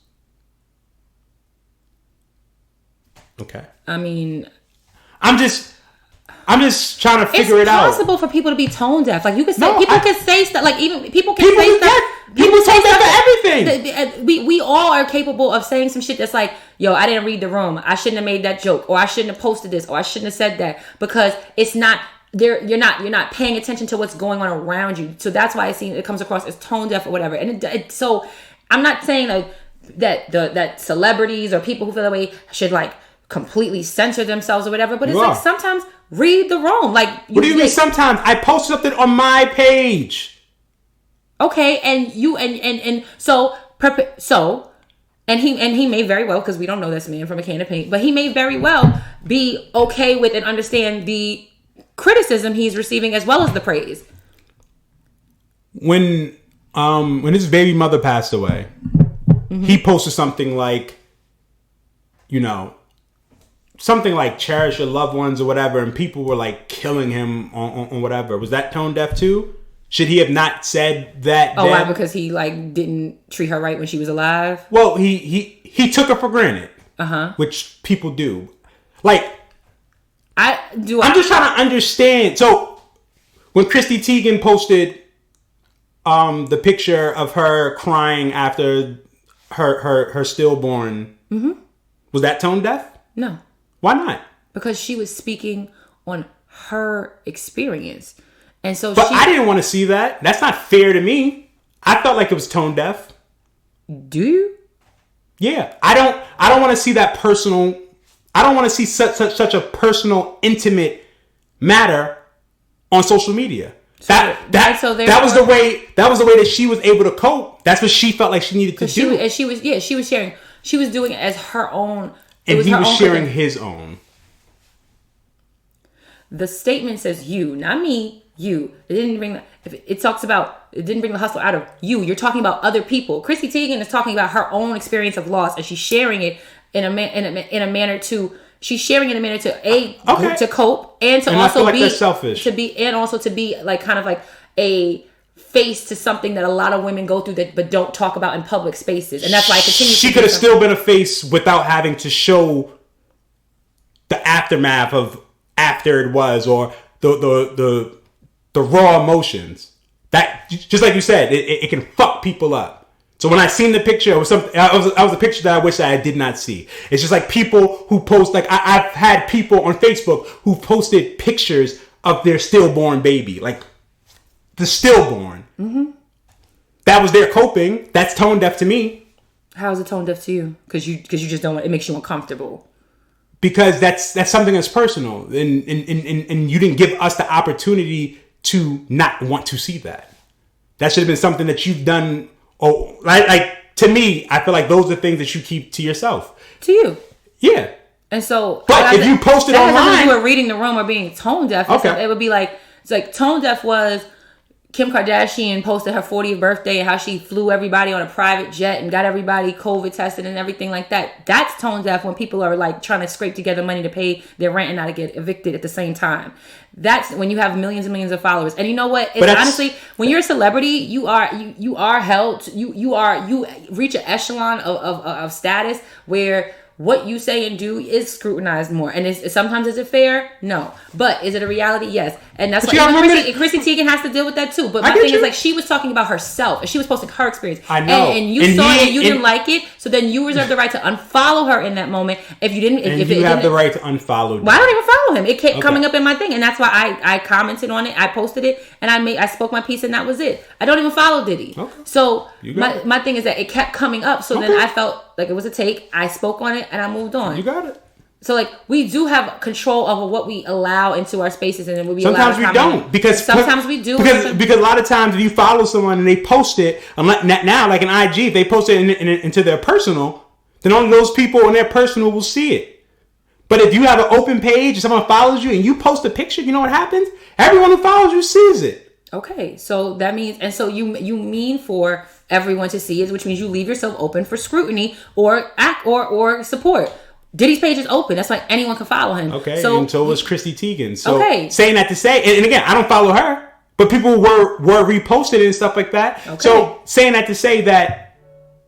Okay. I'm just trying to figure it out. It's possible for people to be tone deaf. Like, you can say, can say stuff. Like, even people can say stuff. People say that for everything. We all are capable of saying some shit that's like, yo, I didn't read the room. I shouldn't have made that joke, or I shouldn't have posted this, or I shouldn't have said that, because it's not there. You're not paying attention to what's going on around you. So that's why it comes across as tone deaf or whatever. And so I'm not saying like that celebrities or people who feel that way should like completely censor themselves or whatever. But it's like sometimes read the room. Like, what do you mean sometimes? I post something on my page. Okay, and you and he may very well, because we don't know this man from a can of paint, but he may very well be okay with and understand the criticism he's receiving as well as the praise. When his baby mother passed away, he posted something like, something like cherish your loved ones or whatever, and people were like killing him on whatever. Was that tone deaf too? Should he have not said that? Oh, why? Because he like didn't treat her right when she was alive? Well, he took her for granted. Which people do. Like, I'm just trying to understand. So when Chrissy Teigen posted the picture of her crying after her stillborn, was that tone deaf? No. Why not? Because she was speaking on her experience. And so but I didn't want to see that. That's not fair to me. I felt like it was tone deaf. Do you? Yeah. I don't want to see that personal. I don't want to see such a personal, intimate matter on social media. That was the way that she was able to cope. That's what she felt like she needed to do. She was sharing. She was doing it as her own. And he was sharing his own. The statement says you, not me. You. It didn't bring. It talks about. It didn't bring the hustle out of you. You're talking about other people. Chrissy Teigen is talking about her own experience of loss, and she's sharing it in a manner to. She's sharing in a manner to cope and to also like be selfish. to be like kind of like a face to something that a lot of women go through but don't talk about in public spaces, and that's why I continue. She could have still been a face without having to show the aftermath of after it was, or the raw emotions. That, just like you said, it can fuck people up. So when I seen the picture, it was a picture that I wish that I did not see. It's just like people who post, like I've had people on Facebook who posted pictures of their stillborn baby, like the stillborn. Mm-hmm. That was their coping. That's tone deaf to me. How is it tone deaf to you? Because you just don't. It makes you uncomfortable. because that's something that's personal, and you didn't give us the opportunity to not want to see that. That should have been something that you've done. Oh, like to me, I feel like those are things that you keep to yourself. To you. Yeah. And so, but if you posted online, that has nothing to do with reading the room or being tone deaf. Okay. It would be like, it's like tone deaf was Kim Kardashian posted her 40th birthday and how she flew everybody on a private jet and got everybody COVID tested and everything like that. That's tone deaf when people are like trying to scrape together money to pay their rent and not to get evicted at the same time. That's when you have millions and millions of followers. And you know what? It's honestly, when you're a celebrity, you are held. You reach an echelon of status where what you say and do is scrutinized more. And sometimes is it fair? No. But is it a reality? Yes. And that's why Chrissy Teigen has to deal with that too. But my thing is, like, she was talking about herself and she was posting her experience. I know. And you saw it and you didn't like it. So then you reserve the right to unfollow her in that moment. If you didn't, if you have the right to unfollow. Well, I don't even follow him. It kept coming up in my thing. And that's why I commented on it. I posted it and I spoke my piece and that was it. I don't even follow Diddy. Okay. So my thing is that it kept coming up. So then I felt like it was a take. I spoke on it and I moved on. You got it. So like we do have control over what we allow into our spaces, and then we sometimes we don't because sometimes we do because a lot of times if you follow someone and they post it, now like an IG, if they post it into their personal, then only those people in their personal will see it. But if you have an open page and someone follows you and you post a picture, you know what happens? Everyone who follows you sees it. Okay, so that means, and so you mean for everyone to see it, which means you leave yourself open for scrutiny or support. Diddy's page is open. That's like anyone can follow him. Okay, and so was Chrissy Teigen. So okay. Saying that to say, and again, I don't follow her, but people were reposted and stuff like that. Okay. So saying that to say that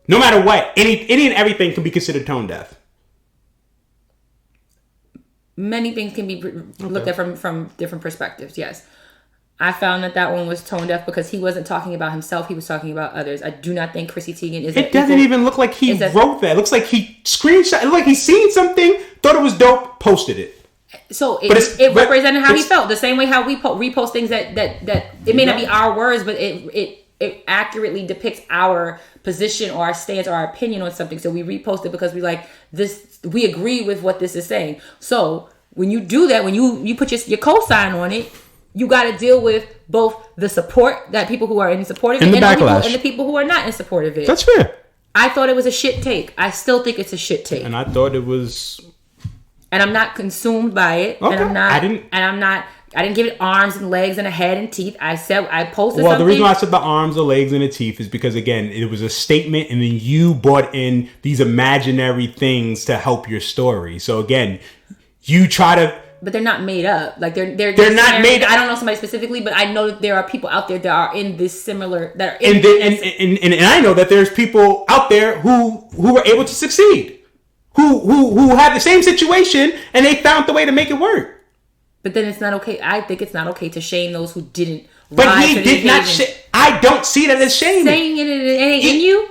no matter what, any and everything can be considered tone deaf. Many things can be looked at from different perspectives, yes. I found that one was tone deaf because he wasn't talking about himself. He was talking about others. I do not think Chrissy Teigen is... It doesn't even look like he wrote that. It looks like he screenshot. It looks like he seen something, thought it was dope, posted it. So it represented how he felt. The same way how we repost things that it may not be our words, but it accurately depicts our position or our stance or our opinion on something. So we repost it because we like this. We agree with what this is saying. So when you do that, when you put your cosign on it, you got to deal with both the support that people who are in support of it and the people who are not in support of it. That's fair. I thought it was a shit take. I still think it's a shit take. And I thought it was. And I'm not consumed by it. Okay. And I'm not. I didn't give it arms and legs and a head and teeth. I said I posted. Well, the reason why I said the arms, the legs, and the teeth is because again, it was a statement, and then you brought in these imaginary things to help your story. So again, you try to. But they're not made up. Like they're not made up. I don't know somebody specifically, but I know that there are people out there that are in this similar that are and I know that there's people out there who were able to succeed, who had the same situation and they found the way to make it work. But then it's not okay. I think it's not okay to shame those who didn't. But he did not. I don't see that as shame. Saying it ain't in you.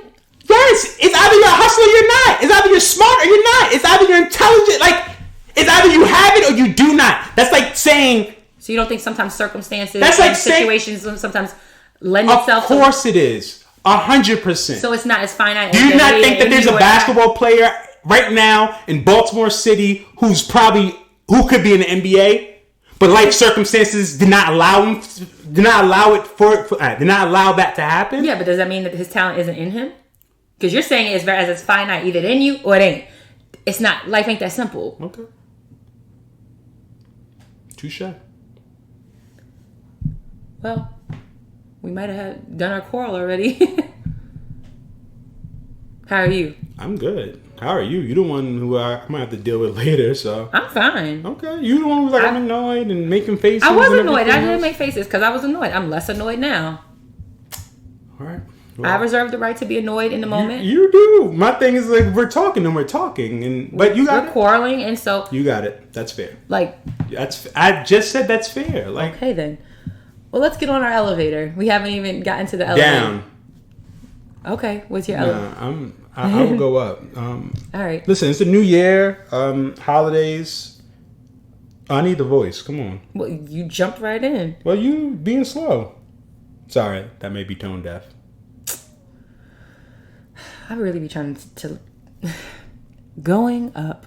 Yes, it's either you're a hustler or you're not. It's either you're smart or you're not. It's either you're intelligent. Like. It's either you have it or you do not. That's like saying... So you don't think sometimes circumstances and situations sometimes lend itself... Of course it is. 100%. So it's not as finite... Do you not think that there's a basketball player right now in Baltimore City who could be in the NBA, but life circumstances did not allow that to happen? Yeah, but does that mean that his talent isn't in him? Because you're saying it's finite, either in you or it ain't. It's not. Life ain't that simple. Okay. Touche. Well, we might have done our quarrel already. How are you? I'm good. How are you? You're the one who I might have to deal with later, so. I'm fine. Okay. You're the one who's like, I'm annoyed and making faces. I was annoyed. I didn't make faces because I was annoyed. I'm less annoyed now. All right. Well, I reserve the right to be annoyed in the moment. You do. My thing is like we're talking, but you got we're quarreling, and so you got it. That's fair. Like I just said that's fair. Like okay then. Well, let's get on our elevator. We haven't even gotten to the elevator. Down. Okay, what's your elevator? I will go up. All right. Listen, it's a new year. Holidays. I need the voice. Come on. Well, you jumped right in. Well, you being slow. Sorry, that may be tone deaf. I really be trying to going up.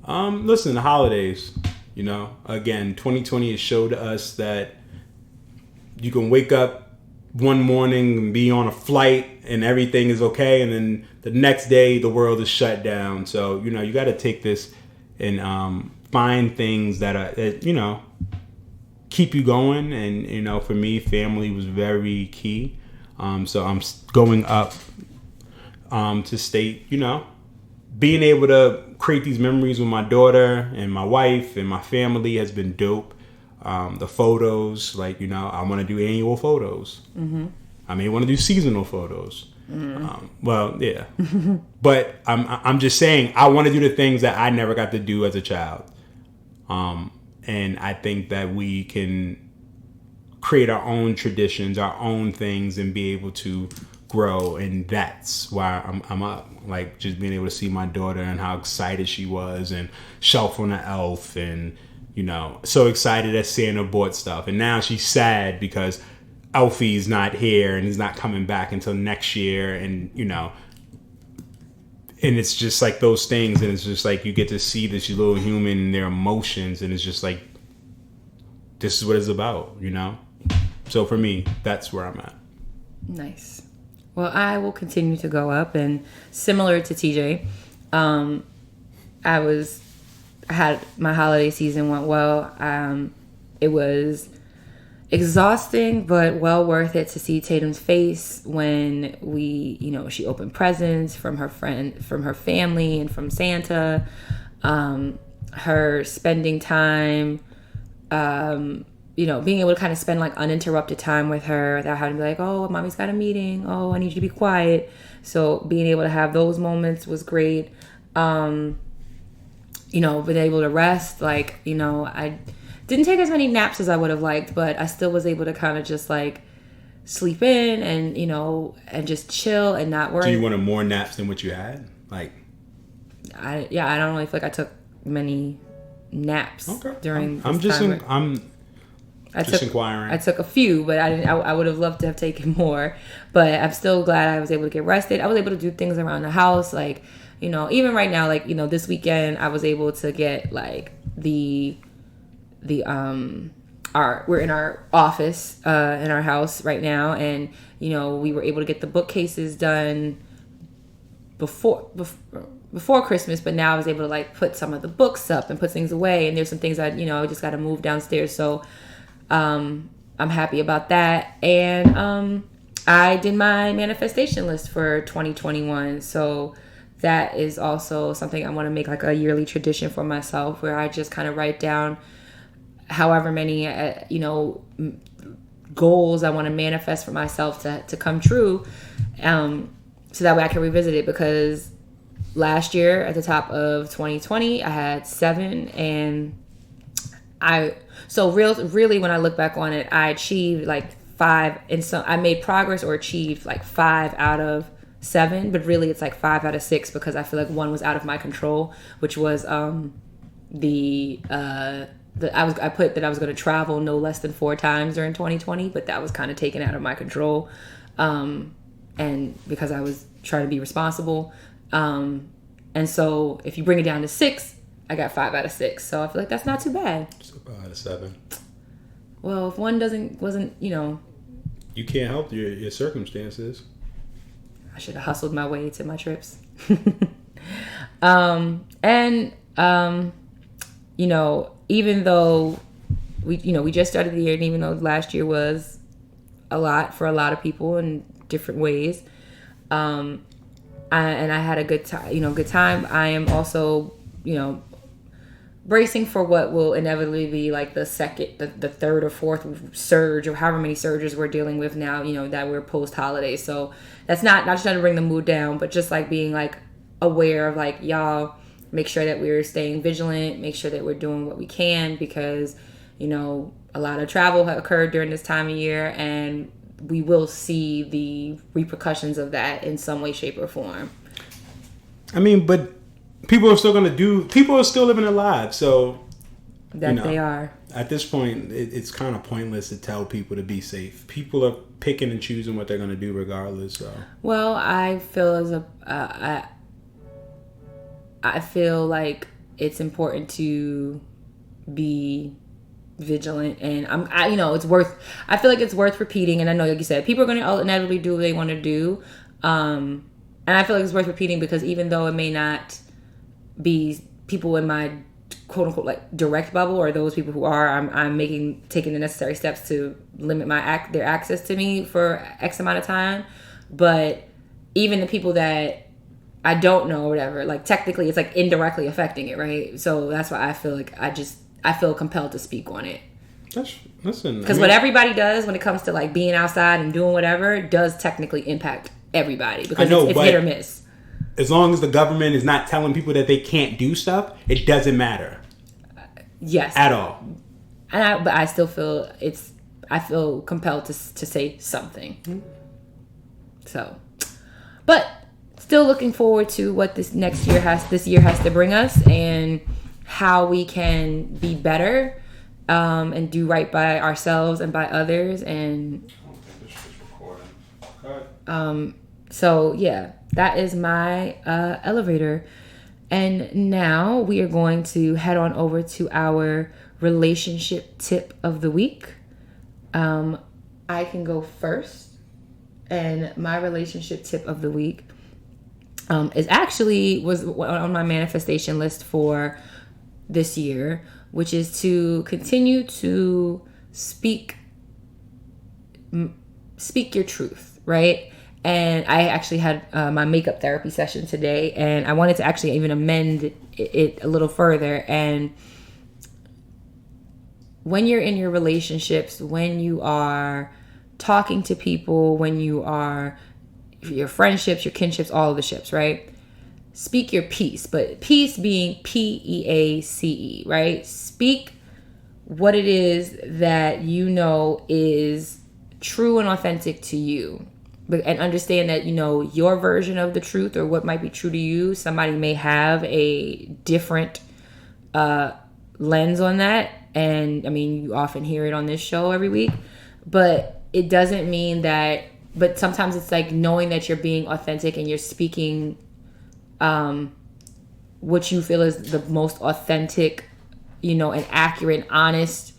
Listen, the holidays. You know, again, 2020 has showed us that you can wake up one morning and be on a flight and everything is okay, and then the next day the world is shut down. So you know, you got to take this and find things that you know, keep you going. And you know, for me, family was very key. So I'm going up to state, you know, being able to create these memories with my daughter and my wife and my family has been dope. The photos, like, you know, I want to do annual photos. Mm-hmm. I may want to do seasonal photos. Mm-hmm. Well, yeah. But I'm just saying, I want to do the things that I never got to do as a child. And I think that we can create our own traditions, our own things, and be able to grow. And that's why I'm up. Like, just being able to see my daughter and how excited she was, and Shelf on the Elf, and, you know, so excited that Santa bought stuff. And now she's sad because Elfie's not here and he's not coming back until next year. And, you know, and it's just like those things. And it's just like you get to see this little human and their emotions. And it's just like, this is what it's about, you know? So for me, that's where I'm at. Nice. Well, I will continue to go up, and similar to TJ, I had my holiday season went well. It was exhausting, but well worth it to see Tatum's face when she opened presents from her friend, from her family, and from Santa. Her spending time, being able to kind of spend like uninterrupted time with her without having to be like, oh, mommy's got a meeting. Oh, I need you to be quiet. So being able to have those moments was great. Being able to rest. Like, I didn't take as many naps as I would have liked, but I still was able to kind of just like sleep in and, and just chill and not worry. Do you wanted more naps than what you had? Like, I don't really feel like I took many naps during this I'm just inquiring. I took a few, but I would have loved to have taken more. But I'm still glad I was able to get rested. I was able to do things around the house, like, even right now, like, this weekend I was able to get like we're in our office in our house right now, and we were able to get the bookcases done before Christmas, but now I was able to like put some of the books up and put things away, and there's some things I just got to move downstairs. So I'm happy about that. And I did my manifestation list for 2021. So that is also something I want to make like a yearly tradition for myself, where I just kind of write down however many, goals I want to manifest for myself to come true. So that way I can revisit it, because last year at the top of 2020, I had 7, and really when I look back on it, I achieved like 5, and so I made progress or achieved like 5 out of 7, but really it's like 5 out of 6, because I feel like 1 was out of my control, which was I put that I was going to travel no less than 4 times during 2020, but that was kind of taken out of my control, and because I was trying to be responsible, and so if you bring it down to 6, I got 5 out of 6, so I feel like that's not too bad. So 5 out of 7. Well, if one wasn't, you can't help your circumstances. I should have hustled my way to my trips. Even though we just started the year, and even though last year was a lot for a lot of people in different ways, I had a good time. I am also, bracing for what will inevitably be like the third or fourth surge, or however many surges we're dealing with now, that we're post holiday. So that's not just trying to bring the mood down, but just like being like aware of like, y'all, make sure that we're staying vigilant, make sure that we're doing what we can, because, a lot of travel occurred during this time of year, and we will see the repercussions of that in some way, shape, or form. I mean, but people are still living their lives, so that they are. At this point, it's kind of pointless to tell people to be safe. People are picking and choosing what they're going to do regardless. So. Well, I feel like it's important to be vigilant, and I feel like it's worth repeating. And I know, like you said, people are going to inevitably do what they want to do. And I feel like it's worth repeating because even though it may not be people in my quote unquote like direct bubble, or those people who are, I'm taking the necessary steps to limit their access to me for X amount of time. But even the people that I don't know or whatever, like technically it's like indirectly affecting it, right? So that's why I feel like I feel compelled to speak on it. Listen, because what everybody does when it comes to like being outside and doing whatever does technically impact everybody, because it's hit or miss. As long as the government is not telling people that they can't do stuff, it doesn't matter. Yes. At all. But I still feel I feel compelled to say something. Mm-hmm. So, but still looking forward to what this year has to bring us, and how we can be better, and do right by ourselves and by others. And so yeah, that is my elevator. And now we are going to head on over to our relationship tip of the week. I can go first. And my relationship tip of the week was on my manifestation list for this year, which is to continue to speak your truth, right? And I actually had my makeup therapy session today, and I wanted to actually even amend it a little further. And when you're in your relationships, when you are talking to people, when you are your friendships, your kinships, all of the ships, right? Speak your peace, but peace being PEACE, right? Speak what it is that you know is true and authentic to you. And understand that, your version of the truth, or what might be true to you, somebody may have a different lens on that. And I mean, you often hear it on this show every week, but it doesn't mean that, but sometimes it's like knowing that you're being authentic and you're speaking what you feel is the most authentic, and accurate, honest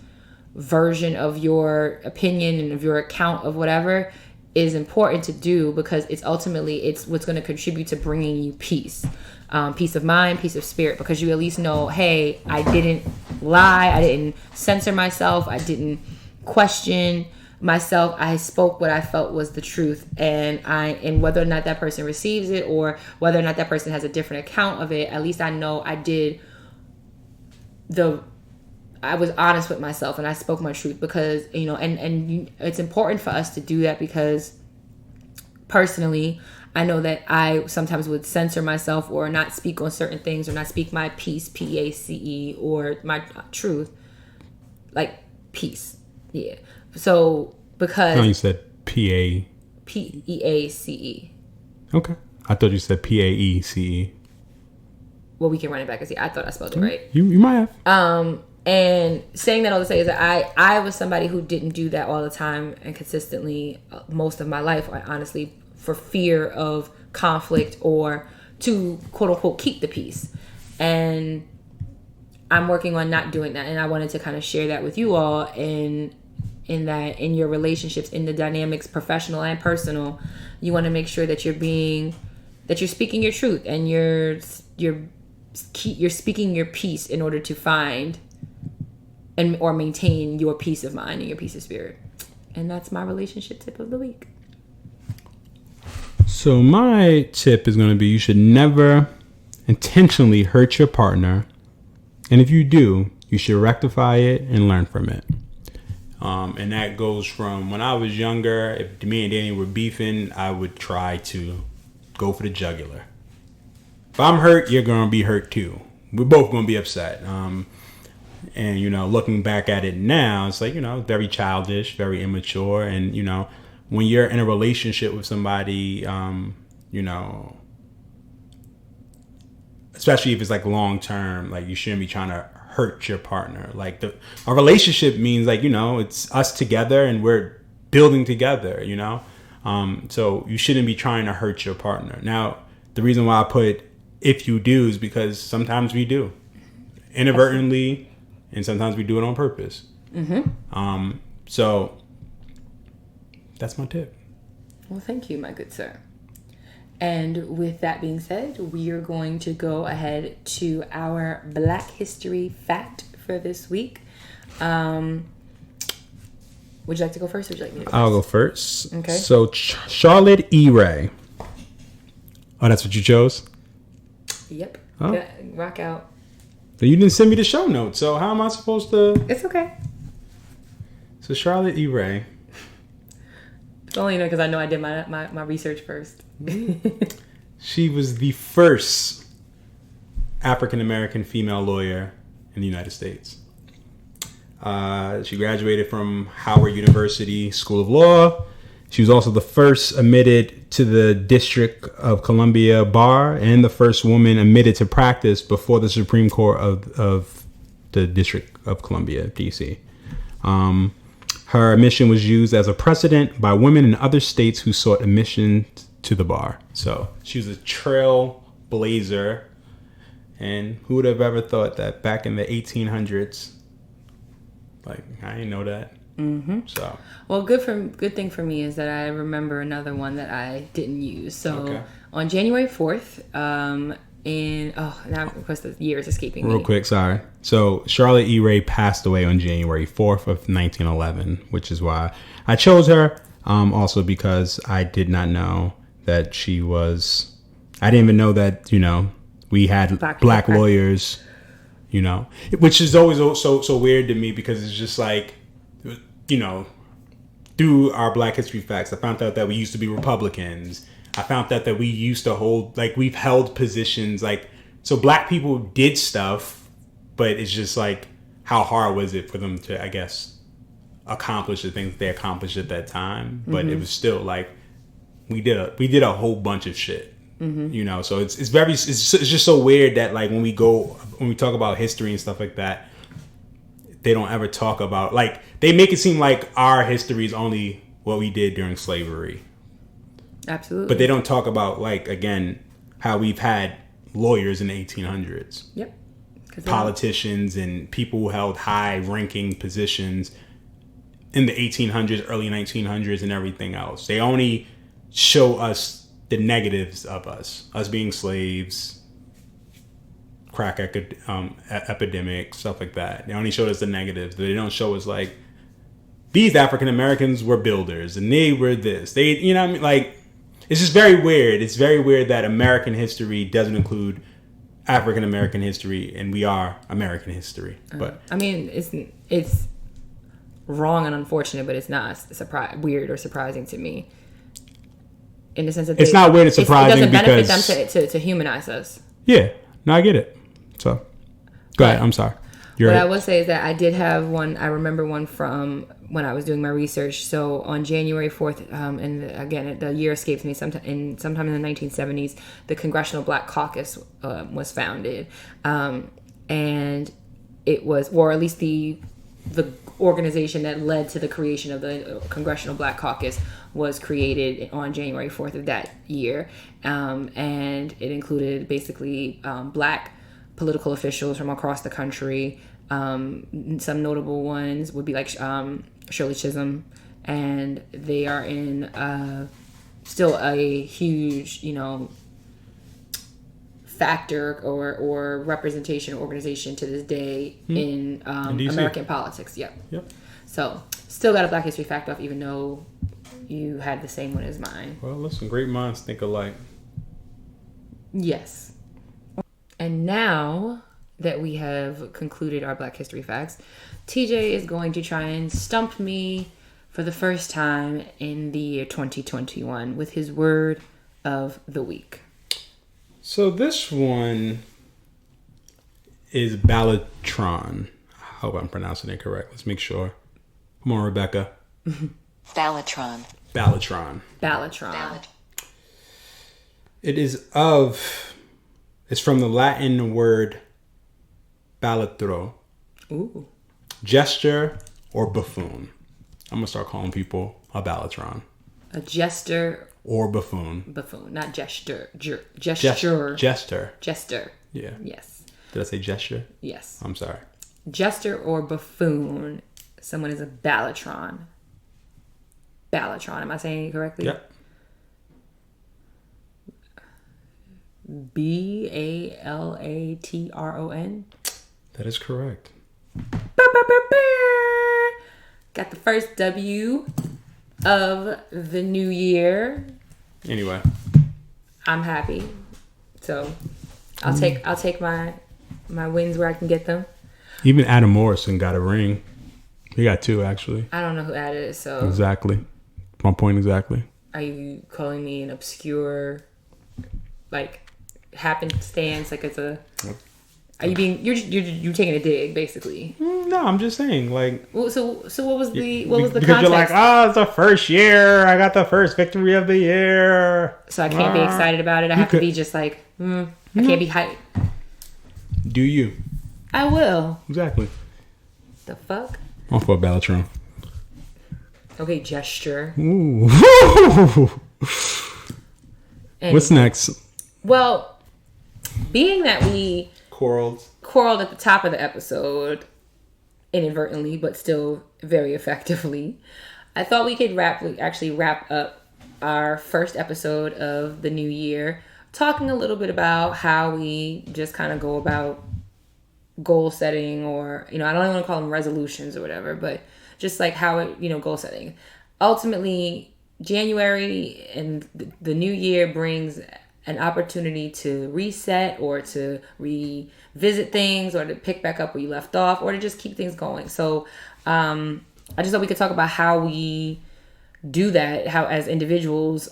version of your opinion and of your account of whatever is important to do, because it's what's going to contribute to bringing you peace. Peace of mind, peace of spirit, because you at least know, hey, I didn't lie, I didn't censor myself, I didn't question myself, I spoke what I felt was the truth, and whether or not that person receives it, or whether or not that person has a different account of it, at least I know I was honest with myself and I spoke my truth, because and it's important for us to do that, because personally I know that I sometimes would censor myself or not speak on certain things, or not speak my peace, PACE, or my truth, like peace. Yeah. So because you said PEACE. Okay. I thought you said PAECE. Well, we can run it back and see. I thought I spelled it right. You might have. And saying that all to say is that I was somebody who didn't do that all the time and consistently most of my life, honestly, for fear of conflict, or to quote unquote keep the peace. And I'm working on not doing that. And I wanted to kind of share that with you all, in that in your relationships, in the dynamics, professional and personal, you want to make sure that you're speaking your truth, and you're speaking your peace in order to find or maintain your peace of mind and your peace of spirit. And that's my relationship tip of the week. So my tip is going to be, you should never intentionally hurt your partner. And if you do, you should rectify it and learn from it. And that goes from when I was younger. If me and Dani were beefing, I would try to go for the jugular. If I'm hurt, you're going to be hurt too. We're both going to be upset. And, looking back at it now, it's like, very childish, very immature. And, when you're in a relationship with somebody, especially if it's like long term, like you shouldn't be trying to hurt your partner. Like a relationship means like, it's us together and we're building together, so you shouldn't be trying to hurt your partner. Now, the reason why I put if you do is because sometimes we do. inadvertently, and sometimes we do it on purpose. So that's my tip. Well, thank you, my good sir. And with that being said, we are going to go ahead to our Black History fact for this week. Would you like to go first, or would you like me to go first? I'll go first. Okay. So Charlotte E. Ray. Oh, that's what you chose? Yep. Oh. Yeah, rock out. But you didn't send me the show notes, so how am I supposed to... It's okay. So Charlotte E. Ray. It's only because I know I did my research first. She was the first African-American female lawyer in the United States. She graduated from Howard University School of Law. She was also the first admitted to the District of Columbia Bar and the first woman admitted to practice before the Supreme Court of the District of Columbia, D.C. Her admission was used as a precedent by women in other states who sought admission to the bar. So she was a trailblazer. And who would have ever thought that back in the 1800s? Like, I didn't know that. So, well, good thing for me is that I remember another one that I didn't use. So on January 4th, now of course the year is escaping me. Real quick, sorry. So Charlotte E. Ray passed away on January 4th of 1911, which is why I chose her. Also because I did not know that she was. I didn't even know that we had black lawyers. Which is always so weird to me because it's just like, through our Black History facts, I found out that we used to be Republicans. I found out that we used to hold, like, we've held positions, like, so black people did stuff, but it's just like, how hard was it for them to, I guess, accomplish the things they accomplished at that time? But it was still like, we did a whole bunch of shit. So it's just so weird that, like, when we talk about history and stuff like that, they don't ever talk about, like, they make it seem like our history is only what we did during slavery. Absolutely. But they don't talk about, like, again, how we've had lawyers in the 1800s. Yep. Politicians and people who held high ranking positions in the 1800s, early 1900s, and everything else. They only show us the negatives of us being slaves, crack epidemic, stuff like that. They only showed us the negatives. They don't show us, like, these African Americans were builders and they were this. What I mean? Like, it's just very weird. It's very weird that American history doesn't include African American history, and we are American history. But I mean, it's wrong and unfortunate, but it's not weird or surprising to me. In the sense that it's not weird and surprising it doesn't benefit because them to humanize us. Yeah, no, I get it. So, go ahead. I'm sorry. What I will say is that I did have one. I remember one from when I was doing my research. So on January 4th, and again, the year escapes me. Sometime in the 1970s, the Congressional Black Caucus was founded, and it was, or at least the organization that led to the creation of the Congressional Black Caucus was created on January 4th of that year, and it included basically black political officials from across the country. Some notable ones would be like Shirley Chisholm, and they are in still a huge, factor or representation organization to this day in American politics. Yep. So still got a Black History fact off, even though you had the same one as mine. Well, listen, great minds think alike. Yes. And now that we have concluded our Black History facts, TJ is going to try and stump me for the first time in the year 2021 with his word of the week. So this one is Ballotron. I hope I'm pronouncing it correct. Let's make sure. Come on, Rebecca. Ballotron. It's from the Latin word ballotro. Ooh. Gesture or buffoon. I'm going to start calling people a ballotron. A jester or buffoon. Buffoon, not gesture. Jester. Jester. Yeah. Yes. Did I say gesture? Yes. I'm sorry. Jester or buffoon. Someone is a ballatron. Ballatron. Am I saying it correctly? Yep. Ballatron. That is correct. Got the first W of the new year. Anyway. I'm happy. So I'll take my wins where I can get them. Even Adam Morrison got a ring. He got 2 actually. I don't know who added it, so Exactly. My point exactly. are you calling me an obscure like happenstance? Like it's a are you being you're taking a dig basically? No, I'm just saying like. Well, so what was the Because context? you're like, it's the first year. I got the first victory of the year. So I can't be excited about it. I have to be just like, I can't be hyped. Do you? I will. Exactly. The fuck? I'm for Ballatron. Okay, gesture. Ooh. Anyway. What's next? Well, being that we Quarreled at the top of the episode, inadvertently, but still very effectively, I thought we could wrap up our first episode of the new year, talking a little bit about how we just kind of go about goal setting, or, I don't even want to call them resolutions or whatever, but just like how it, goal setting. Ultimately, January and the new year brings an opportunity to reset or to revisit things or to pick back up where you left off or to just keep things going. So I just thought we could talk about how we do that, how as individuals,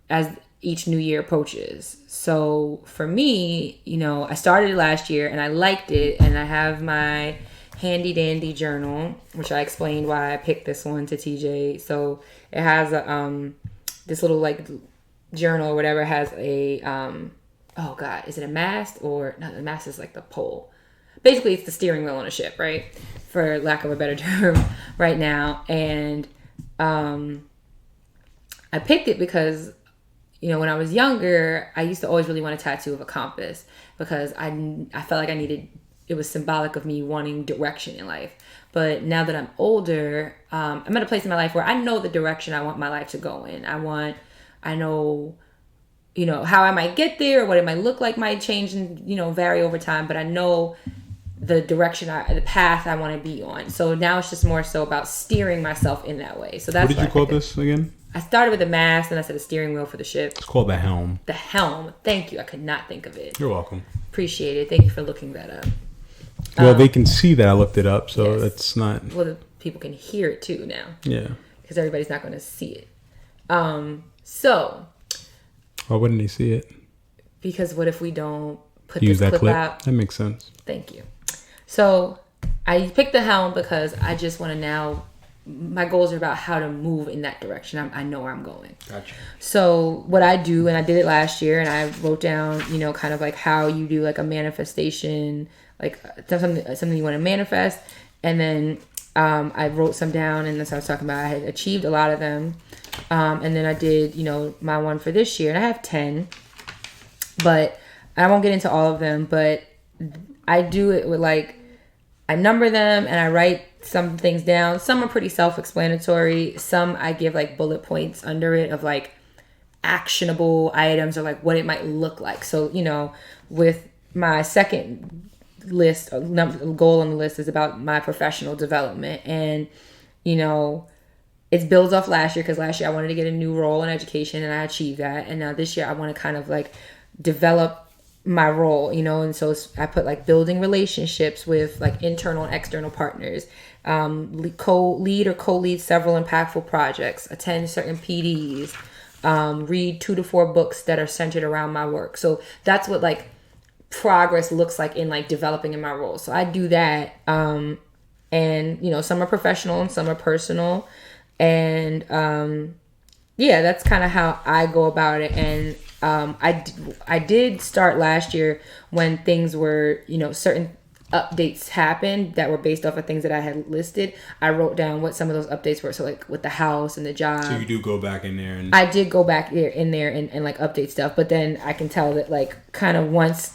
as each new year approaches. So for me, I started it last year and I liked it, and I have my handy dandy journal, which I explained why I picked this one to TJ. So it has a this little like journal or whatever, has a oh god, is it a mast? Or no, the mast is like the pole. Basically it's the steering wheel on a ship, right, for lack of a better term right now. And I picked it because when I was younger, I used to always really want a tattoo of a compass because I felt like it was symbolic of me wanting direction in life. But now that I'm older, I'm at a place in my life where I know the direction I want my life to go in. I know, how I might get there or what it might look like might change and, vary over time. But I know the direction, the path I want to be on. So now it's just more so about steering myself in that way. So that's what did you call this again? I started with the mast, and I said the steering wheel for the ship. It's called the helm. The helm. Thank you. I could not think of it. You're welcome. Appreciate it. Thank you for looking that up. Well, they can see that I looked it up, so yes. That's not... Well, the people can hear it too now. Yeah. Because everybody's not going to see it. So... Why wouldn't they see it? Because what if we don't use this that clip out? That makes sense. Thank you. So I picked the helm because I just want to now... My goals are about how to move in that direction. I know where I'm going. Gotcha. So what I do, and I did it last year, and I wrote down, kind of like how you do like a manifestation, like something you want to manifest. And then I wrote some down, and that's what I was talking about. I had achieved a lot of them. And then I did, my one for this year, and I have 10. But I won't get into all of them, but I do it with like, I number them and I write some things down. Some are pretty self-explanatory. Some I give like bullet points under it of like actionable items or like what it might look like. So, with my second list, goal on the list is about my professional development. And, it builds off last year because last year I wanted to get a new role in education and I achieved that. And now this year I want to kind of like develop my role, and so I put like building relationships with like internal and external partners, co-lead or co-lead several impactful projects, attend certain PDs, read 2 to 4 books that are centered around my work. So that's what like progress looks like in like developing in my role. So I do that. And some are professional and some are personal. And that's kind of how I go about it. And I did start last year when things were, certain updates happened that were based off of things that I had listed. I wrote down what some of those updates were. So like with the house and the job. So you do go back in there and... I did go back in there and like update stuff. But then I can tell that like kind of once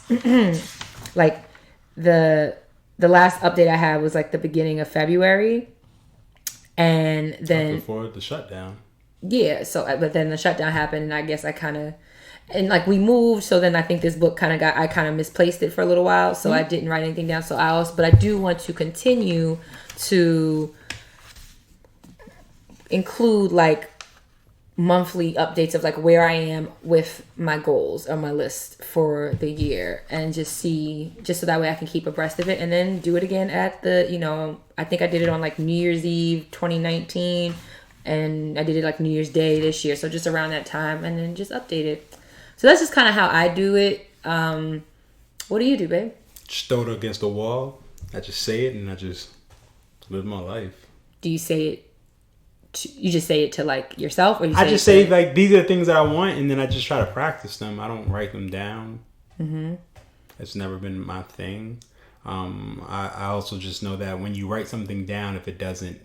like the last update I had was like the beginning of February, and then before the shutdown. Yeah, so but then the shutdown happened, and I guess I kind of and like we moved, so then I think this book kind of I kind of misplaced it for a little while, so I didn't write anything down. So but I do want to continue to include like monthly updates of like where I am with my goals on my list for the year, and just so that way I can keep abreast of it, and then do it again at I think I did it on like New Year's Eve 2019, and I did it like New Year's Day this year, so just around that time, and then just update it. So that's just kind of how I do it. What do you do, babe? Just throw it against the wall. I just say it and I just live my life. Do you say it? You just say it to like yourself, or you? I just say like these are the things that I want, and then I just try to practice them. I don't write them down. Mm-hmm. It's never been my thing. I also just know that when you write something down, if it doesn't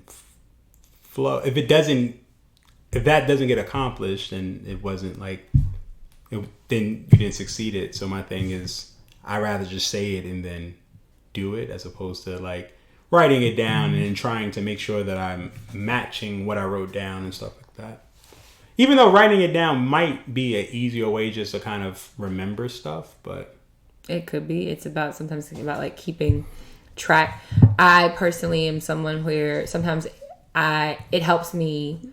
flow, if that doesn't get accomplished, then it wasn't like, then you didn't succeed it. So my thing is, I rather just say it and then do it, as opposed to like writing it down and trying to make sure that I'm matching what I wrote down and stuff like that. Even though writing it down might be an easier way just to kind of remember stuff, but it could be. It's about sometimes thinking about like keeping track. I personally am someone where sometimes it helps me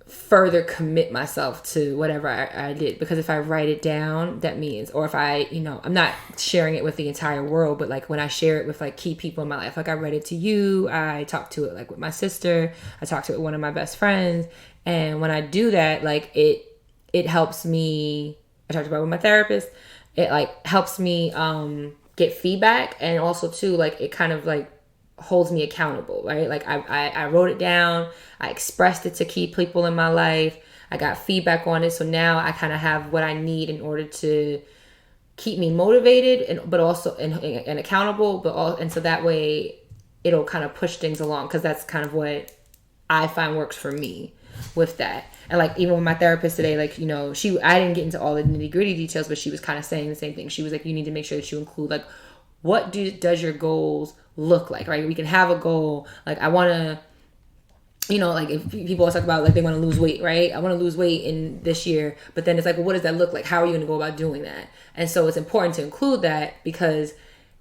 further commit myself to whatever I did, because if I write it down, that means, or if I, I'm not sharing it with the entire world, but like when I share it with like key people in my life, like I read it to you, I talked to it like with my sister, I talked to it with one of my best friends, and when I do that, like it helps me. I talked about it with my therapist. It like helps me get feedback, and also too like it kind of like holds me accountable, right? Like I wrote it down, I expressed it to key people in my life, I got feedback on it, so now I kind of have what I need in order to keep me motivated but also and accountable, and so that way it'll kind of push things along, because that's kind of what I find works for me with that. And like even with my therapist today, like I didn't get into all the nitty gritty details, but she was kind of saying the same thing. She was like, you need to make sure that you include like what does your goals look like, right? We can have a goal like I want to, like if people always talk about like they want to lose weight, right? I want to lose weight in this year, but then it's like, well, what does that look like? How are you going to go about doing that? And so it's important to include that, because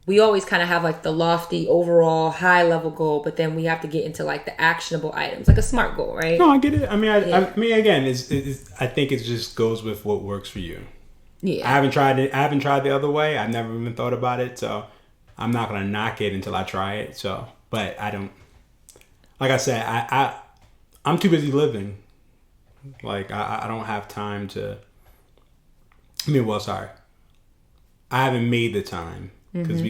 we always kind of have like the lofty overall high level goal, but then we have to get into like the actionable items, like a SMART goal, right? No, I get it. I mean, I mean, again, I think it just goes with what works for you. Yeah. I haven't tried it. I haven't tried the other way. I've never even thought about it. So I'm not going to knock it until I try it. So, but I don't, like I said, I'm too busy living. Like I don't have time to, sorry. I haven't made the time, because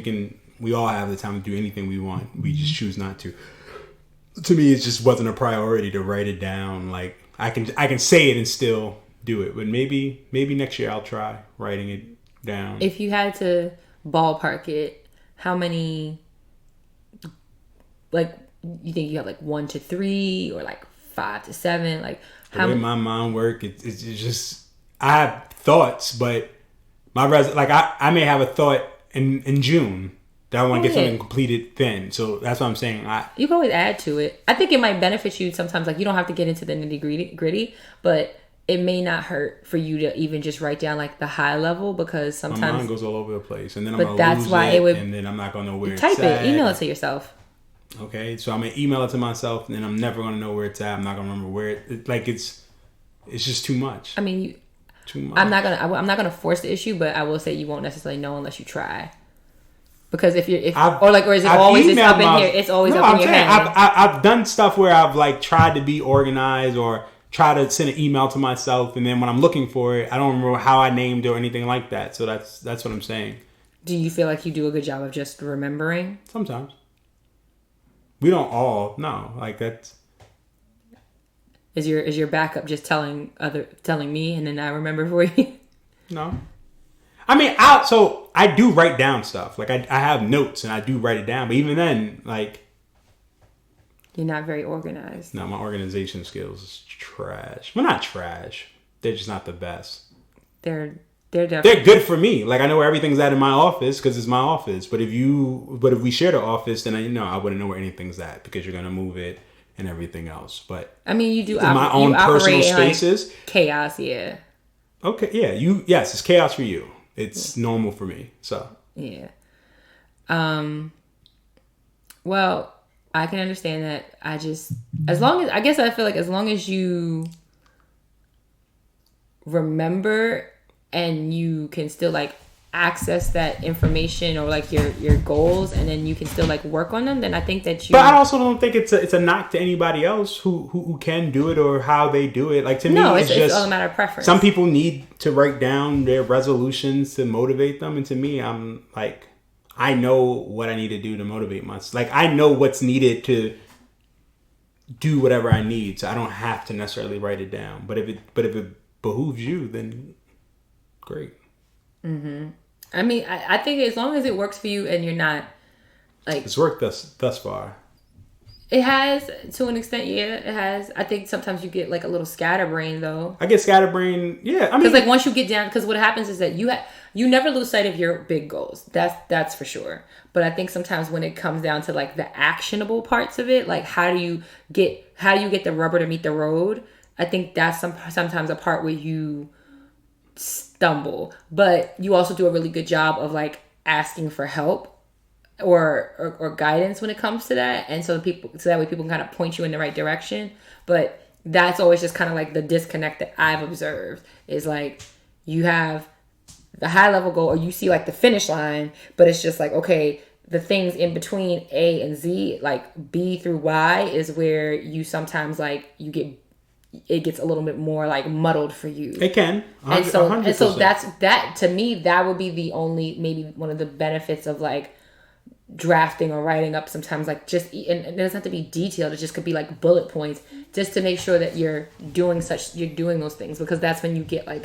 we all have the time to do anything we want. We just choose not to. To me, it just wasn't a priority to write it down. Like I can say it and still do it, but maybe next year I'll try writing it down. If you had to ballpark it, how many, like, you think you have like 1 to 3 or like 5 to 7? Like the way my mind works, it's just, I have thoughts, but I may have a thought in June that I want to get something completed then. So that's what I'm saying. You can always add to it. I think it might benefit you sometimes. Like you don't have to get into the nitty gritty, but it may not hurt for you to even just write down like the high level, because sometimes my mind goes all over the place, and then I'm gonna lose and then I'm not gonna know where it's at. Type it, email it to yourself. Okay, so I'm gonna email it to myself, and then I'm never gonna know where it's at. I'm not gonna remember where it's just too much. I mean, too much. I'm not gonna force the issue, but I will say you won't necessarily know unless you try. Because or is it always it's up in here? It's always up in your head. I've done stuff where I've like tried to be organized or try to send an email to myself, and then when I'm looking for it, I don't remember how I named it or anything like that. So that's what I'm saying. Do you feel like you do a good job of just remembering? Sometimes. We don't all. No, like that's. Is your backup just telling me, and then I remember for you? No. I mean, so I do write down stuff. Like I have notes and I do write it down, but even then, like. You're not very organized. No, my organization skills is trash. Well, not trash. They're just not the best. They're They're definitely good for me. Like, I know where everything's at in my office because it's my office. But if we share the office, then I wouldn't know where anything's at because you're gonna move it and everything else. But I mean, you do in my own personal spaces, like chaos. Yeah. Okay. Yeah. Yes, it's chaos for you. It's normal for me. So. Yeah. Well, I can understand that. I feel like as long as you remember and you can still like access that information or like your goals, and then you can still like work on them, then I think that you. But I also don't think it's a knock to anybody else who can do it or how they do it. Like, to me, it's just all a matter of preference. Some people need to write down their resolutions to motivate them, and to me, I'm like, I know what I need to do to motivate myself. Like, I know what's needed to do whatever I need, so I don't have to necessarily write it down. But if it behooves you, then great. Mm-hmm. I mean, I think as long as it works for you and you're not like... It's worked thus far. It has, to an extent, yeah, it has. I think sometimes you get like a little scatterbrain, though. I get scatterbrain, yeah. I mean, because like once you get down, because what happens is that you never lose sight of your big goals. That's for sure. But I think sometimes when it comes down to like the actionable parts of it, like how do you get the rubber to meet the road? I think that's sometimes a part where you stumble, but you also do a really good job of like asking for help or guidance when it comes to that, and so that way people can kind of point you in the right direction. But that's always just kind of like the disconnect that I've observed is like you have the high level goal or you see like the finish line, but it's just like, okay, the things in between A and Z, like B through Y, is where you sometimes like it gets a little bit more like muddled for you. It can. 100%. And so that to me, that would be the only, maybe one of the benefits of like drafting or writing up sometimes, like just, and it doesn't have to be detailed. It just could be like bullet points just to make sure that you're doing those things, because that's when you get like,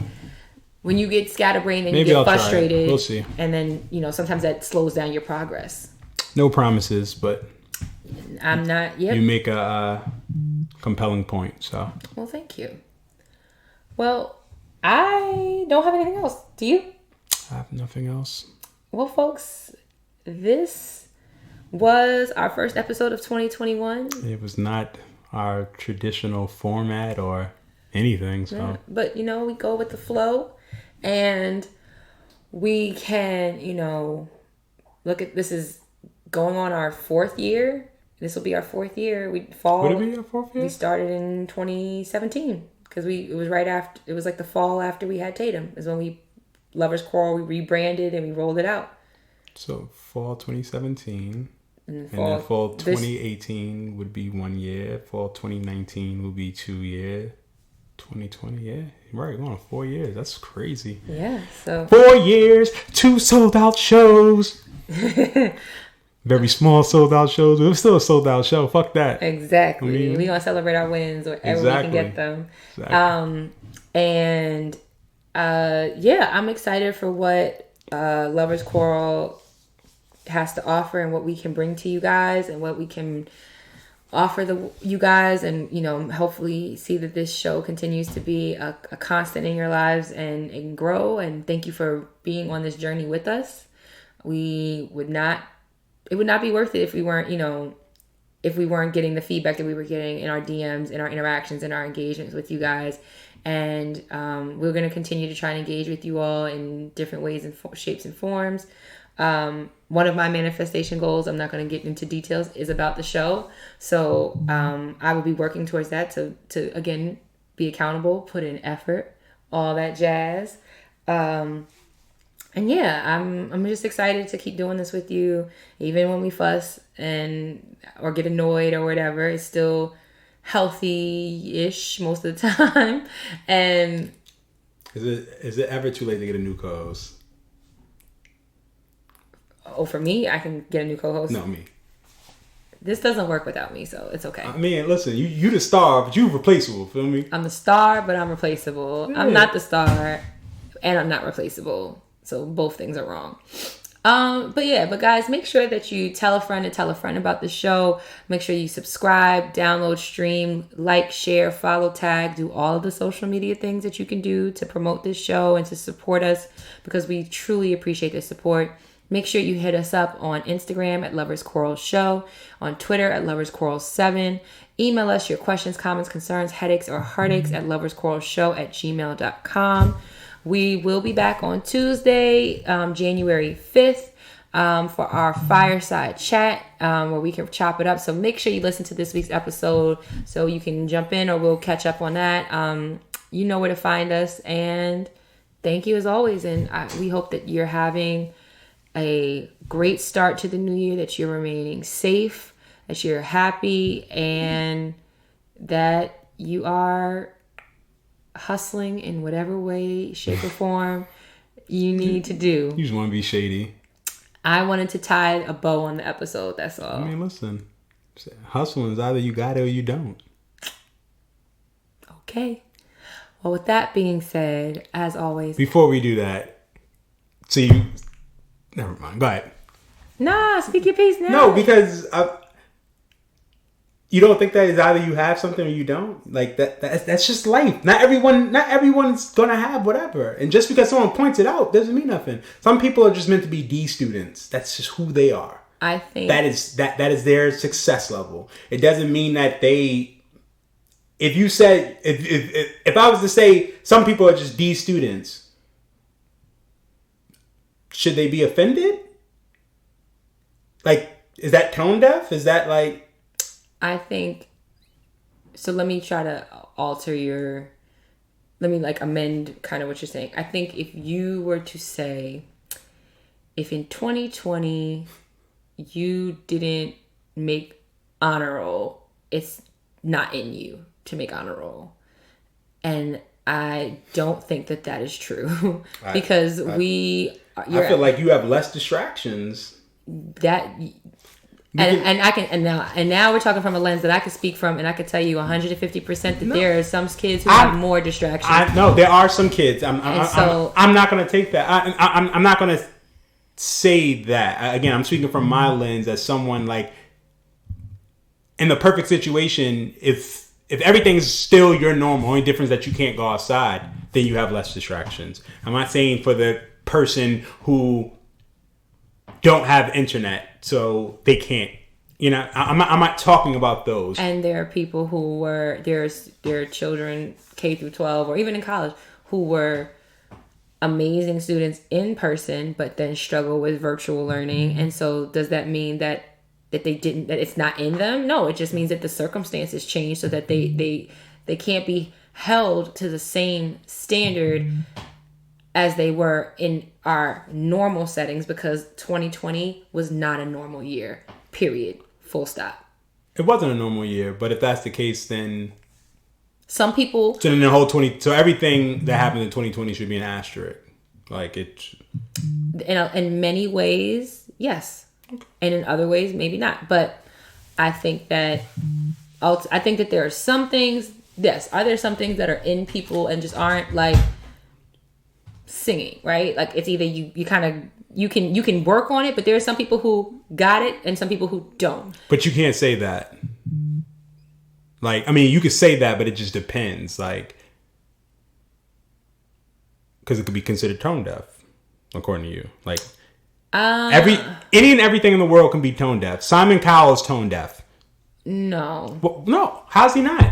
when you get scatterbrained and maybe you get I'll frustrated. We'll see. And then, sometimes that slows down your progress. No promises, but I'm not, yep. You make a compelling point, so. Well, thank you. Well, I don't have anything else. Do you? I have nothing else. Well, folks, this was our first episode of 2021. It was not our traditional format or anything, so. Yeah, but, we go with the flow, and we can, look at, this is going on our 4th year. This will be our 4th year. Would it be our 4th year? We started in 2017 because it was right after, it was like the fall after we had Tatum is when Lovers Quarrel, we rebranded and we rolled it out. So fall 2017 and then fall 2018 would be 1 year. Fall 2019 would be 2 years. 2020, yeah. Right, we're on 4 years. That's crazy. Yeah, so 4 years, 2 sold out shows. Very small sold out shows. It was still a sold out show. Fuck that. Exactly. We're gonna celebrate our wins wherever we can get them. Exactly. I'm excited for what Lovers Quarrel has to offer and what we can bring to you guys and what we can offer you guys, and hopefully see that this show continues to be a constant in your lives and grow. And thank you for being on this journey with us. It would not be worth it if we weren't, if we weren't getting the feedback that we were getting in our DMs, in our interactions, in our engagements with you guys. And we're going to continue to try and engage with you all in different ways and shapes and forms. One of my manifestation goals, I'm not going to get into details, is about the show. So I will be working towards that to again, be accountable, put in effort, all that jazz. And yeah, I'm just excited to keep doing this with you. Even when we fuss or get annoyed or whatever, it's still healthy-ish most of the time. And is it ever too late to get a new co-host? Oh, for me, I can get a new co-host. No, me. This doesn't work without me, so it's okay. I mean, listen, you the star, but you replaceable. Feel me? I'm the star, but I'm replaceable. Yeah. I'm not the star, and I'm not replaceable. So both things are wrong. But guys, make sure that you tell a friend about the show. Make sure you subscribe, download, stream, like, share, follow, tag, do all of the social media things that you can do to promote this show and to support us, because we truly appreciate the support. Make sure you hit us up on Instagram at Lovers Quarrel Show, on Twitter at Lovers Quarrel 7. Email us your questions, comments, concerns, headaches, or heartaches at loversquarrelshow@gmail.com. We will be back on Tuesday, January 5th, for our fireside chat, where we can chop it up. So make sure you listen to this week's episode so you can jump in, or we'll catch up on that. You know where to find us. And thank you as always. And we hope that you're having a great start to the new year, that you're remaining safe, that you're happy, and that you are hustling in whatever way, shape, or form you need to do. You just want to be shady. I wanted to tie a bow on the episode, that's all. I mean, listen. Hustling is either you got it or you don't. Okay. Well, with that being said, as always... Before we do that, so you... Never mind. Go ahead. Nah, speak your piece now. No, because... You don't think that is either you have something or you don't? Like that's just life. Not everyone's gonna have whatever. And just because someone points it out doesn't mean nothing. Some people are just meant to be D students. That's just who they are. I think that is their success level. It doesn't mean that they, if you said, if I was to say some people are just D students, should they be offended? Like, is that tone deaf? Is that like... I think, so let me try to amend kind of what you're saying. I think if you were to say, if in 2020 you didn't make honor roll, it's not in you to make honor roll. And I don't think that is true because I feel like you have less distractions. And now we're talking from a lens that I can speak from, and I can tell you 150% that there are some kids who have more distractions. No, there are some kids. I'm not going to take that. I'm not going to say that. Again, I'm speaking from my lens as someone like in the perfect situation. If everything's still your normal, only difference that you can't go outside, then you have less distractions. I'm not saying for the person who don't have internet, so they can't. I'm not talking about those. And there are people who were there are children K through 12 or even in college who were amazing students in person, but then struggle with virtual learning. And so, does that mean that it's not in them? No, it just means that the circumstances change so that they can't be held to the same standard as they were in our normal settings, because 2020 was not a normal year, period, full stop. It wasn't a normal year, but if that's the case, then some people... So then the whole so everything that happened in 2020 should be an asterisk. Like it... In many ways, yes. Okay. And in other ways, maybe not. But I think that there are some things, yes, are there some things that are in people and just aren't like... singing, right? Like it's either you can work on it, but there are some people who got it and some people who don't. But you can't say that. Like, I mean, you could say that, but it just depends. Like, because it could be considered tone deaf, according to you. Like, any and everything in the world can be tone deaf. Simon Cowell is tone deaf. No. Well, no. How's he not?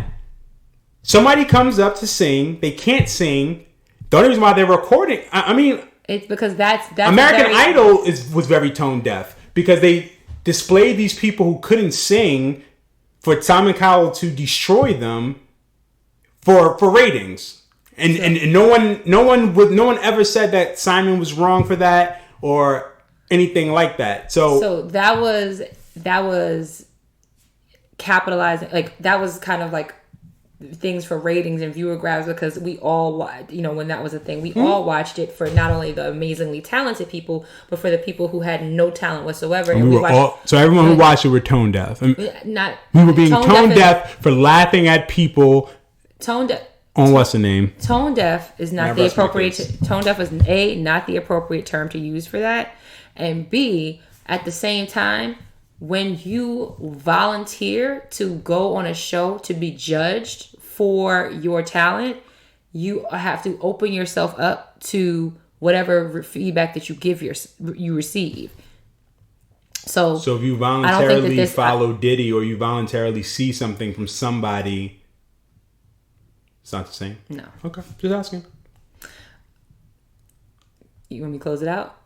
Somebody comes up to sing. They can't sing. The only reason why they're recording, I mean... It's because that's American Idol was very tone deaf. Because they displayed these people who couldn't sing for Simon Cowell to destroy them for ratings. And no one ever said that Simon was wrong for that or anything like that. So that was capitalizing, like that was kind of like things for ratings and viewer grabs, because we all, when that was a thing, we all watched it for not only the amazingly talented people, but for the people who had no talent whatsoever. And so everyone who watched it were tone deaf. We were being tone deaf for laughing at people. Tone deaf. On what's the name? Tone deaf is not the appropriate. Tone deaf is not the appropriate term to use for that. And B, at the same time, when you volunteer to go on a show to be judged for your talent, you have to open yourself up to whatever feedback that you receive. So if you voluntarily follow Diddy or you voluntarily see something from somebody, it's not the same? No. Okay, just asking. You want me to close it out?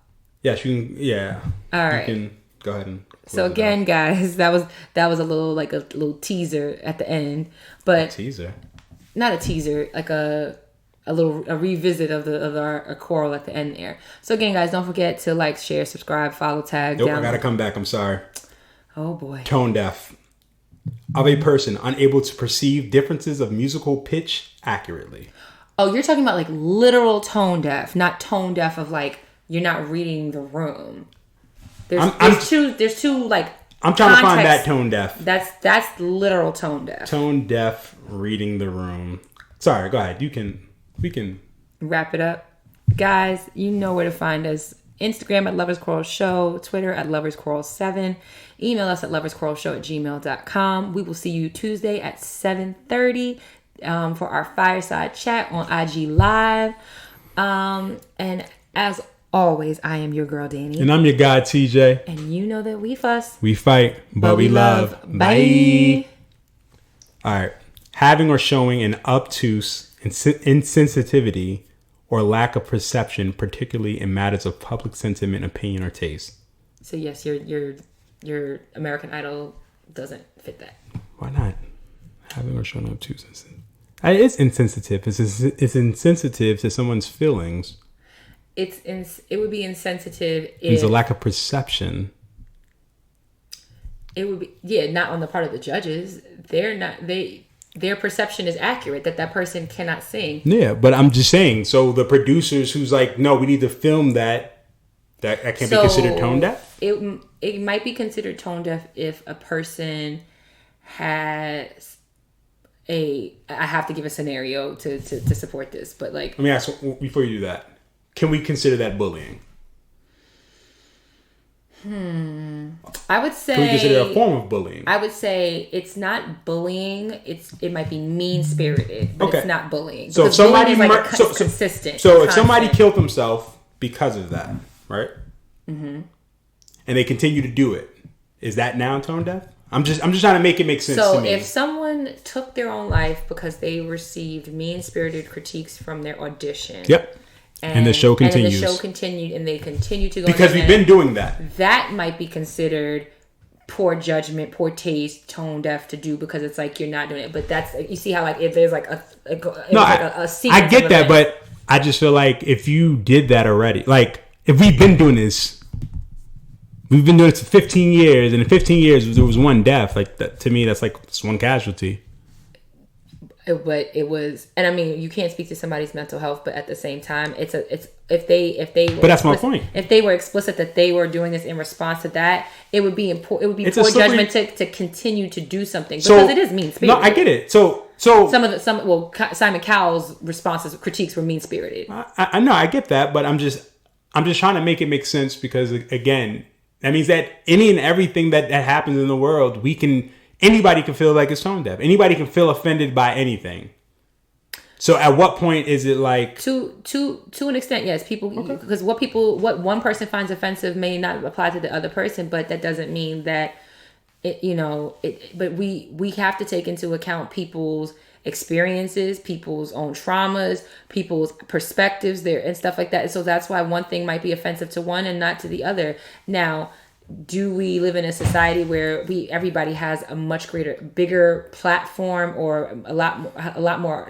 Yes, you can. Yeah. All right. You can go ahead and. So again, guys, that was a little teaser at the end, but teaser, not a teaser, like a revisit of our quarrel at the end there. So again, guys, don't forget to like, share, subscribe, follow, tag. Nope, I gotta come back. I'm sorry. Oh boy. Tone deaf. Of a person unable to perceive differences of musical pitch accurately. Oh, you're talking about like literal tone deaf, not tone deaf of like you're not reading the room. There's two like. I'm trying to find that tone deaf. That's literal tone deaf. Tone deaf, reading the room. Sorry, go ahead. We can wrap it up, guys. You know where to find us. Instagram at Lovers Quarrel Show, Twitter at Lovers Quarrel 7, email us at loversquarrelshow@gmail.com. We will see you Tuesday at 7:30 for our fireside chat on IG Live. And as always, I am your girl, Dani. And I'm your guy, TJ. And you know that we fuss. We fight, but we love. Bye. All right. Having or showing an obtuse insensitivity or lack of perception, particularly in matters of public sentiment, opinion, or taste. So yes, your American Idol doesn't fit that. Why not? Having or showing obtuse. It's insensitive. It's insensitive to someone's feelings. It would be insensitive if there's a lack of perception. It would be not on the part of the judges. Their perception is accurate that person cannot sing. Yeah, but I'm just saying. So the producers who's like, no, we need to film that can't be considered tone deaf. It might be considered tone deaf if a person has I have to give a scenario to support this, but like. Let me ask before you do that. Can we consider that bullying? I would say. Can we consider it a form of bullying? I would say it's not bullying. It might be mean spirited, but it's not bullying. So if somebody consistent. So if somebody killed himself because of that, right? Mm-hmm. And they continue to do it, is that now tone deaf? I'm just trying to make it make sense to me. So if someone took their own life because they received mean spirited critiques from their audition. Yep. And the show continues. And the show continued, and they continue to go. Because we've been doing that. That might be considered poor judgment, poor taste, tone deaf to do because it's like you're not doing it. But that's, you see how like if there's like a I get that, but I just feel like if you did that already, like if we've been doing this, we've been doing it for 15 years, and in 15 years there was one death. Like that, to me, that's like it's one casualty. But it was, and I mean, you can't speak to somebody's mental health, but at the same time, it's if they were, but that's my point. If they were explicit that they were doing this in response to that, it would be poor judgment to continue to do something because it is mean spirited. No, I get it. So Simon Cowell's responses, critiques were mean spirited. I know, I get that, but I'm just trying to make it make sense because again, that means that any and everything that happens in the world, anybody can feel like it's tone deaf. Anybody can feel offended by anything. So at what point is it like to an extent, yes, people because what one person finds offensive may not apply to the other person, but that doesn't mean that but we have to take into account people's experiences, people's own traumas, people's perspectives there and stuff like that. So that's why one thing might be offensive to one and not to the other. Now, do we live in a society where everybody has a much bigger platform or a lot more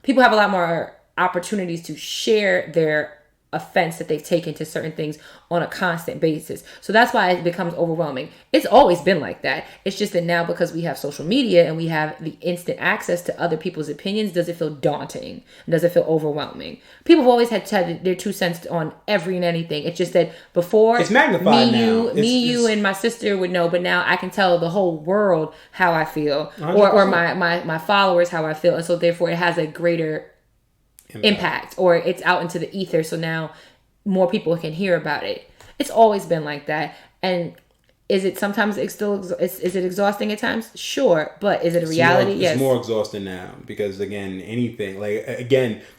people have a lot more opportunities to share their offense that they've taken to certain things on a constant basis. So that's why it becomes overwhelming. It's always been like that. It's just that now because we have social media and we have the instant access to other people's opinions, does it feel daunting? Does it feel overwhelming? People have always had their 2 cents on every and anything. It's just that before it's magnified you and my sister would know, but now I can tell the whole world how I feel or my followers how I feel. And so therefore it has a greater impact or it's out into the ether, so now more people can hear about it. It's always been like that. And is it sometimes is it exhausting at times? Sure. But is it a reality? Yes. It's more exhausting now because, again,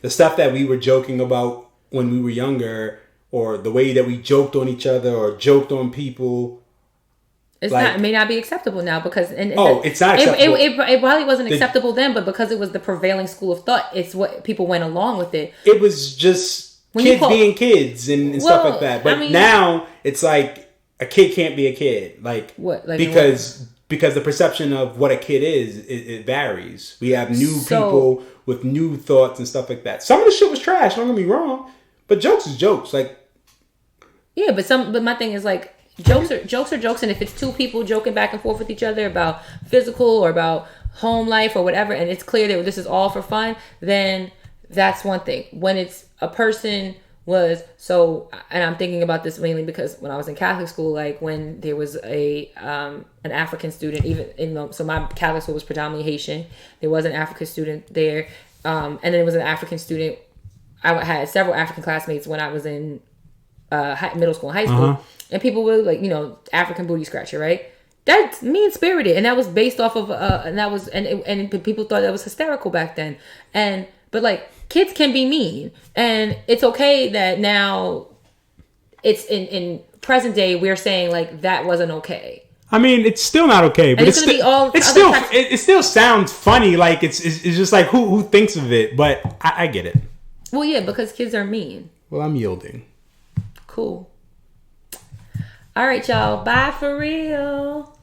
the stuff that we were joking about when we were younger, or the way that we joked on each other or joked on people. It may not be acceptable now because it's not acceptable. It probably wasn't acceptable then, but because it was the prevailing school of thought, it's what people went along with it. It was just kids being kids and stuff like that. But now it's like a kid can't be a kid, because the perception of what a kid is, it varies. We have new people with new thoughts and stuff like that. Some of the shit was trash. Don't get me wrong, but jokes is jokes. Yeah, but my thing is jokes are jokes, and if it's two people joking back and forth with each other about physical or about home life or whatever, and it's clear that this is all for fun, then that's one thing. When it's a person and I'm thinking about this mainly because when I was in Catholic school, when there was an African student, so my Catholic school was predominantly Haitian. There was an African student there, and then there was an African student. I had several African classmates when I was in middle school and high school, and people were African booty scratcher, right? That's mean spirited, and that was based off of and people thought that was hysterical back then, but kids can be mean, and it's okay that now it's in present day we're saying that wasn't okay. I mean, it's still not okay, but it still sounds funny. It's just who thinks of it, but I get it. Well, yeah, because kids are mean. Well, I'm yielding. Cool. All right, y'all. Bye for real.